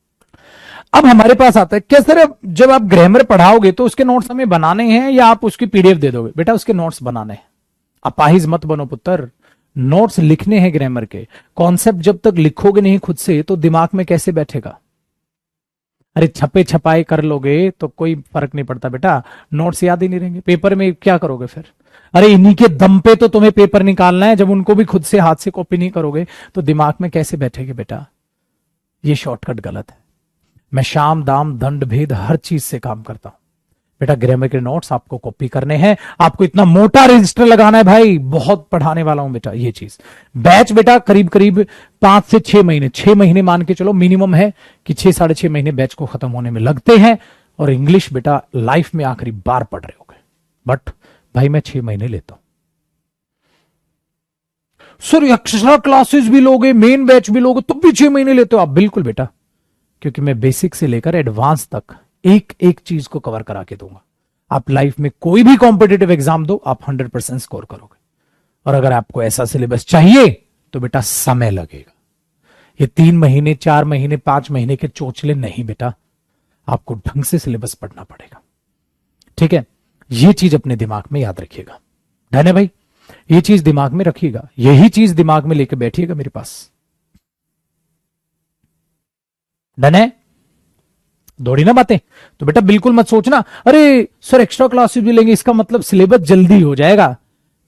अब हमारे पास आता है क्या सर, जब आप ग्रामर पढ़ाओगे तो उसके नोट्स हमें बनाने हैं या आप उसकी पीडीएफ दे दोगे? बेटा उसके नोट्स बनाने हैं। अपाहिज मत बनो पुत्र, नोट्स लिखने हैं ग्रामर के। कॉन्सेप्ट जब तक लिखोगे नहीं खुद से तो दिमाग में कैसे बैठेगा? अरे छपे छपाए कर लोगे तो कोई फर्क नहीं पड़ता बेटा, नोट्स याद ही नहीं रहेंगे। पेपर में क्या करोगे फिर? अरे इन्हीं के दम पे तो तुम्हें पेपर निकालना है, जब उनको भी खुद से हाथ से कॉपी नहीं करोगे तो दिमाग में कैसे बैठेगे बेटा? ये शॉर्टकट गलत है। मैं शाम दाम दंड भेद हर चीज से काम करता हूं बेटा। ग्रामर के नोट्स आपको कॉपी करने हैं, आपको इतना मोटा रजिस्टर लगाना है भाई, बहुत पढ़ाने वाला हूं बेटा। ये चीज बैच बेटा करीब करीब 5 से 6 महीने, 6 महीने मान के चलो मिनिमम है कि 6-6.5 महीने बैच को खत्म होने में लगते हैं। और इंग्लिश बेटा लाइफ में आखिरी बार पढ़ रहे होगे, बट भाई मैं 6 महीने लेता हूं। सर एक्स्ट्रा क्लासेस भी लोगे, मेन बैच भी लोगे तब भी 6 महीने लेते हो आप? बिल्कुल बेटा, क्योंकि मैं बेसिक से लेकर एडवांस तक एक एक चीज को कवर करा के दूंगा। आप लाइफ में कोई भी कॉम्पिटेटिव एग्जाम दो, आप 100% स्कोर करोगे। और अगर आपको ऐसा सिलेबस चाहिए तो बेटा समय लगेगा। ये 3 महीने, 4 महीने, 5 महीने के चोचले नहीं बेटा, आपको ढंग से सिलेबस पढ़ना पड़ेगा। ठीक है, ये चीज अपने दिमाग में याद रखिएगा। डन है भाई? ये चीज दिमाग में रखिएगा, यही चीज दिमाग में लेके बैठिएगा मेरे पास। डन है? दौड़ी ना बातें? तो बेटा बिल्कुल मत सोचना अरे सर एक्स्ट्रा क्लासेस भी लेंगे इसका मतलब सिलेबस जल्दी हो जाएगा।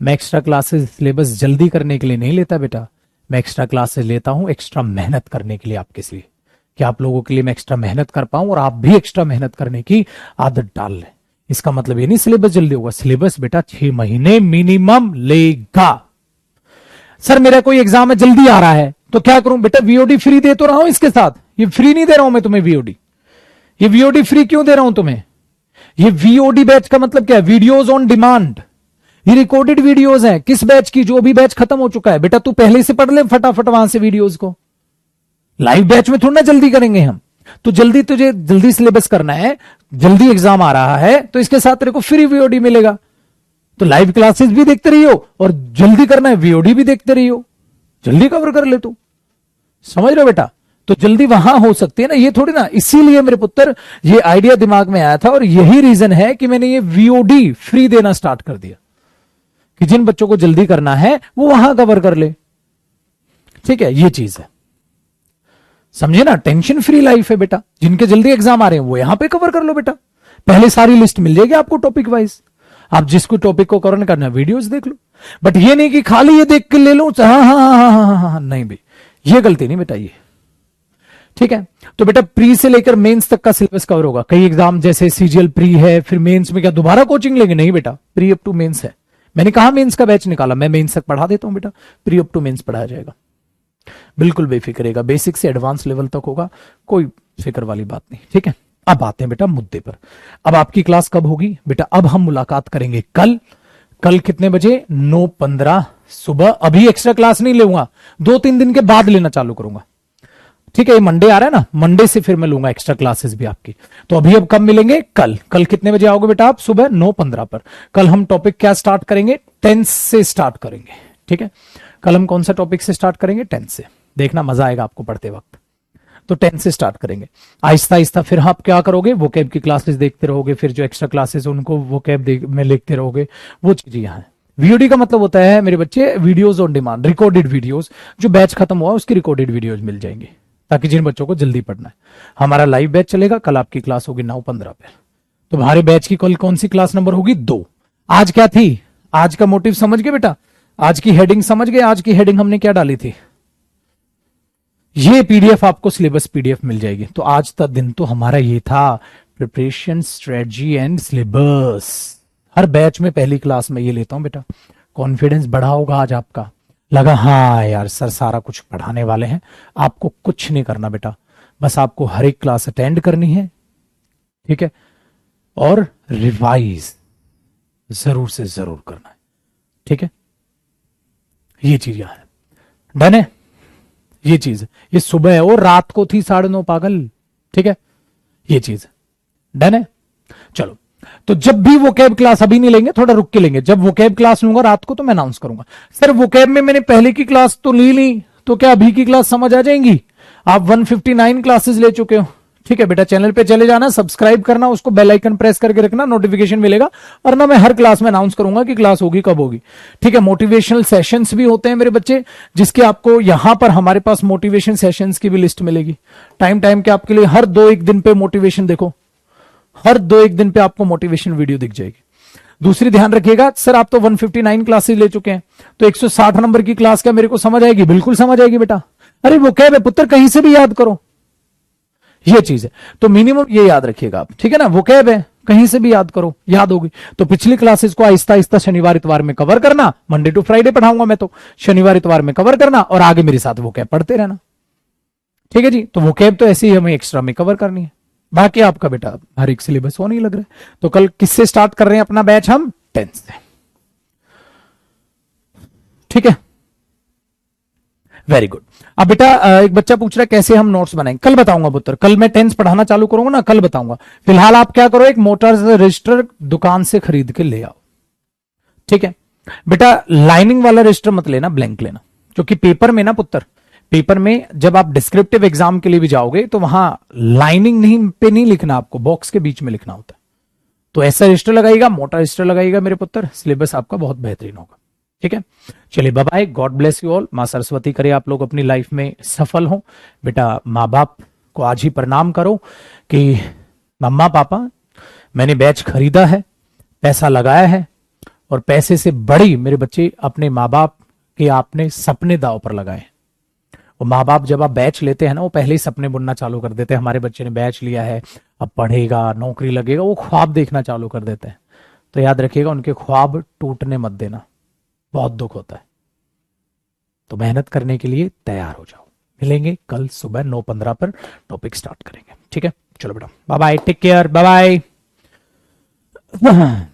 मैं एक्स्ट्रा क्लासेस सिलेबस जल्दी करने के लिए नहीं लेता बेटा, मैं एक्स्ट्रा क्लासेस लेता हूं एक्स्ट्रा मेहनत करने के लिए आपके लिए, कि आप लोगों के लिए मैं एक्स्ट्रा मेहनत कर पाऊं और आप भी एक्स्ट्रा मेहनत करने की आदत डाल लें। इसका मतलब ये नहीं सिलेबस जल्दी होगा, सिलेबस बेटा 6 महीने मिनिमम लेगा। सर मेरा कोई एग्जाम है जल्दी आ रहा है तो क्या करूं बेटा, वीओडी फ्री दे तो रहा हूं इसके साथ, ये फ्री नहीं दे रहा हूं मैं तुम्हें वीओडी, ये वीओडी फ्री क्यों दे रहा हूं तुम्हें, ये वीओडी बैच का मतलब क्या है, वीडियोज ऑन डिमांड, ये रिकॉर्डेड वीडियोज हैं किस बैच की, जो भी बैच खत्म हो चुका है बेटा तू पहले से पढ़ ले फटाफट वहां से वीडियोज को, लाइव बैच में थोड़ा ना जल्दी करेंगे हम, तो जल्दी तुझे जल्दी सिलेबस करना है, जल्दी एग्जाम आ रहा है तो इसके साथ तेरे को फ्री वीओडी मिलेगा, तो लाइव क्लासेस भी देखते रहियो और जल्दी करना है वीओडी भी देखते रहियो, जल्दी कवर कर ले तू, समझ रहे हो बेटा, तो जल्दी वहां हो सकती है ना, ये थोड़ी ना, इसीलिए मेरे पुत्र ये आइडिया दिमाग में आया था और यही रीजन है कि मैंने ये वीओडी फ्री देना स्टार्ट कर दिया, कि जिन बच्चों को जल्दी करना है वो वहां कवर कर ले, ठीक है, ये चीज है, समझे ना, टेंशन फ्री लाइफ है बेटा, जिनके जल्दी एग्जाम आ रहे हैं वो यहां पे कवर कर लो बेटा, पहले सारी लिस्ट मिल जाएगी आपको टॉपिक वाइज, आप जिसको टॉपिक को कवर करना है वीडियोस देख लो, बट ये नहीं कि खाली ये देख के ले लो, हाँ हाँ हाँ हाँ हाँ, नहीं भाई ये गलती नहीं बेटा, ये ठीक है। तो बेटा प्री से लेकर मेंस तक का सिलेबस कवर होगा, कई एग्जाम जैसे सीजीएल प्री है, फिर मेंस में क्या दोबारा कोचिंग लेंगे, नहीं बेटा प्री अप टू मेंस है, मैंने कहा मेंस का बैच निकाला, मैं मेंस तक पढ़ा देता हूं बेटा, प्री अप टू मेंस पढ़ाया जाएगा, बिल्कुल बेफिक्र रहेगा, बेसिक से एडवांस लेवल तक होगा, कोई फिक्र वाली बात नहीं, ठीक है। अब आते हैं बेटा मुद्दे पर, अब आपकी क्लास कब होगी बेटा, अब हम मुलाकात करेंगे कल, कल कितने बजे, 9:15 सुबह, अभी एक्स्ट्रा क्लास नहीं लूंगा, 2-3 दिन के बाद लेना चालू करूंगा, ठीक है, ये मंडे आ रहा है ना, मंडे से फिर मैं लूंगा एक्स्ट्रा क्लासेस भी आपकी, तो अभी अब कब मिलेंगे, कल, कल कितने बजे आओगे बेटा आप, सुबह 9:15 पर, कल हम टॉपिक क्या स्टार्ट करेंगे, टेंस से स्टार्ट करेंगे, ठीक है, कल हम कौन सा टॉपिक से स्टार्ट करेंगे, टेंस से, देखना मजा आएगा आपको पढ़ते वक्त, तो 10 से स्टार्ट करेंगे, आहिस्ता आहिस्ता फिर आप क्या करोगे, वोकैब की क्लासेस देखते रहोगे, फिर जो एक्स्ट्रा क्लासेस उनको वोकैब में लिखते रहोगे, वो चीज यहाँ है। वीओडी का मतलब होता है मेरे बच्चे videos on demand, recorded videos, जो बैच खत्म हुआ उसकी रिकॉर्डेड वीडियोस मिल जाएंगी, ताकि जिन बच्चों को जल्दी पढ़ना है। हमारा लाइव बैच चलेगा, कल आपकी क्लास होगी 9:15 पे, तो हमारे बैच की कल कौन सी क्लास नंबर होगी, 2। आज क्या थी, आज का मोटिव समझ गए बेटा, आज की हेडिंग समझ गए, आज की हेडिंग हमने क्या डाली थी, ये पीडीएफ आपको सिलेबस पीडीएफ मिल जाएगी, तो आज का दिन तो हमारा ये था, preparation strategy and syllabus, her batch में पहली क्लास में ये लेता हूं बेटा, कॉन्फिडेंस बढ़ा होगा आज आपका, लगा हाँ यार सर सारा कुछ पढ़ाने वाले हैं, आपको कुछ नहीं करना बेटा, बस आपको हर एक क्लास अटेंड करनी है, ठीक है, और रिवाइज जरूर से जरूर करना है, ठीक है, ये चीज यहां है, डन है, ये चीज, ये सुबह है और रात को थी 9:30 पागल, ठीक है, ये चीज डन है। चलो, तो जब भी वोकैब क्लास, अभी नहीं लेंगे, थोड़ा रुक के लेंगे, जब वोकैब क्लास लूंगा रात को तो मैं अनाउंस करूंगा, सर वोकैब में मैंने पहले की क्लास तो ली, तो क्या अभी की क्लास समझ आ जाएंगी, आप 159 क्लासेस ले चुके हो, ठीक है बेटा, चैनल पे चले जाना, सब्सक्राइब करना, उसको बेल आइकन प्रेस करके रखना, नोटिफिकेशन मिलेगा, और ना मैं हर क्लास में अनाउंस करूंगा कि क्लास होगी कब होगी, ठीक है। मोटिवेशनल सेशंस भी होते हैं मेरे बच्चे, जिसके आपको यहां पर हमारे पास मोटिवेशन सेशंस की भी लिस्ट मिलेगी, टाइम टाइम के आपके लिए, हर 2-1 दिन पे मोटिवेशन, देखो हर 2-1 दिन पे आपको मोटिवेशन वीडियो दिख जाएगी। दूसरी ध्यान रखिएगा, सर आप तो 159 क्लासेस ले चुके हैं, तो 160 नंबर की क्लास क्या मेरे को समझ आएगी, बिल्कुल समझ आएगी बेटा, अरे वो क्या है पुत्र, कहीं से भी याद करो, ये चीज है, तो मिनिमम ये याद रखिएगा आप, ठीक है ना, वो कैब है, कहीं से भी याद करो, याद होगी, तो पिछली क्लासेस को आहिस्ता आहिस्ता शनिवार इतवार में कवर करना, मंडे टू फ्राइडे पढ़ाऊंगा मैं, तो शनिवार इतवार में कवर करना, और आगे मेरे साथ वो कैब पढ़ते रहना, ठीक है जी। तो वो कैब तो ऐसे ही हमें एक्स्ट्रा में कवर करनी है, बाकी आपका बेटा हर एक सिलेबस होने ही लग रहा है। तो कल किससे स्टार्ट कर रहे हैं अपना बैच, हम 10 से, ठीक है, वेरी गुड। अब बेटा एक बच्चा पूछ रहा है कैसे हम नोट्स बनाएंगे, कल बताऊंगा पुत्र, कल मैं 10 पढ़ाना चालू करूंगा ना, कल बताऊंगा। फिलहाल आप क्या करो, एक मोटर रजिस्टर दुकान से खरीद के ले आओ, ठीक है बेटा, लाइनिंग वाला रजिस्टर मत लेना, ब्लैंक लेना, क्योंकि पेपर में ना पुत्र, पेपर में जब आप डिस्क्रिप्टिव एग्जाम के लिए भी जाओगे तो वहां लाइनिंग नहीं पे नहीं लिखना, आपको बॉक्स के बीच में लिखना होता है, तो ऐसा रजिस्टर लगाइएगा, मोटा रजिस्टर लगाइएगा मेरे पुत्र, सिलेबस आपका बहुत बेहतरीन होगा, ठीक है। चलिए bye bye, God bless you all, मां सरस्वती करे आप लोग अपनी लाइफ में सफल हो। बेटा माँ बाप को आज ही प्रणाम करो कि मम्मा पापा मैंने बैच खरीदा है, पैसा लगाया है, और पैसे से बड़ी मेरे बच्चे अपने माँ बाप के आपने सपने दांव पर लगाए। वो माँ बाप जब आप बैच लेते हैं ना, वो पहले ही सपने बुनना चालू कर देते हैं, हमारे बच्चे ने बैच लिया है, अब पढ़ेगा, नौकरी लगेगा, वो ख्वाब देखना चालू कर देते हैं। तो याद रखिएगा, उनके ख्वाब टूटने मत देना, बहुत दुख होता है। तो मेहनत करने के लिए तैयार हो जाओ। मिलेंगे कल सुबह 9:15 पर, टॉपिक स्टार्ट करेंगे। ठीक है, चलो बेटा, bye bye, take care, bye bye.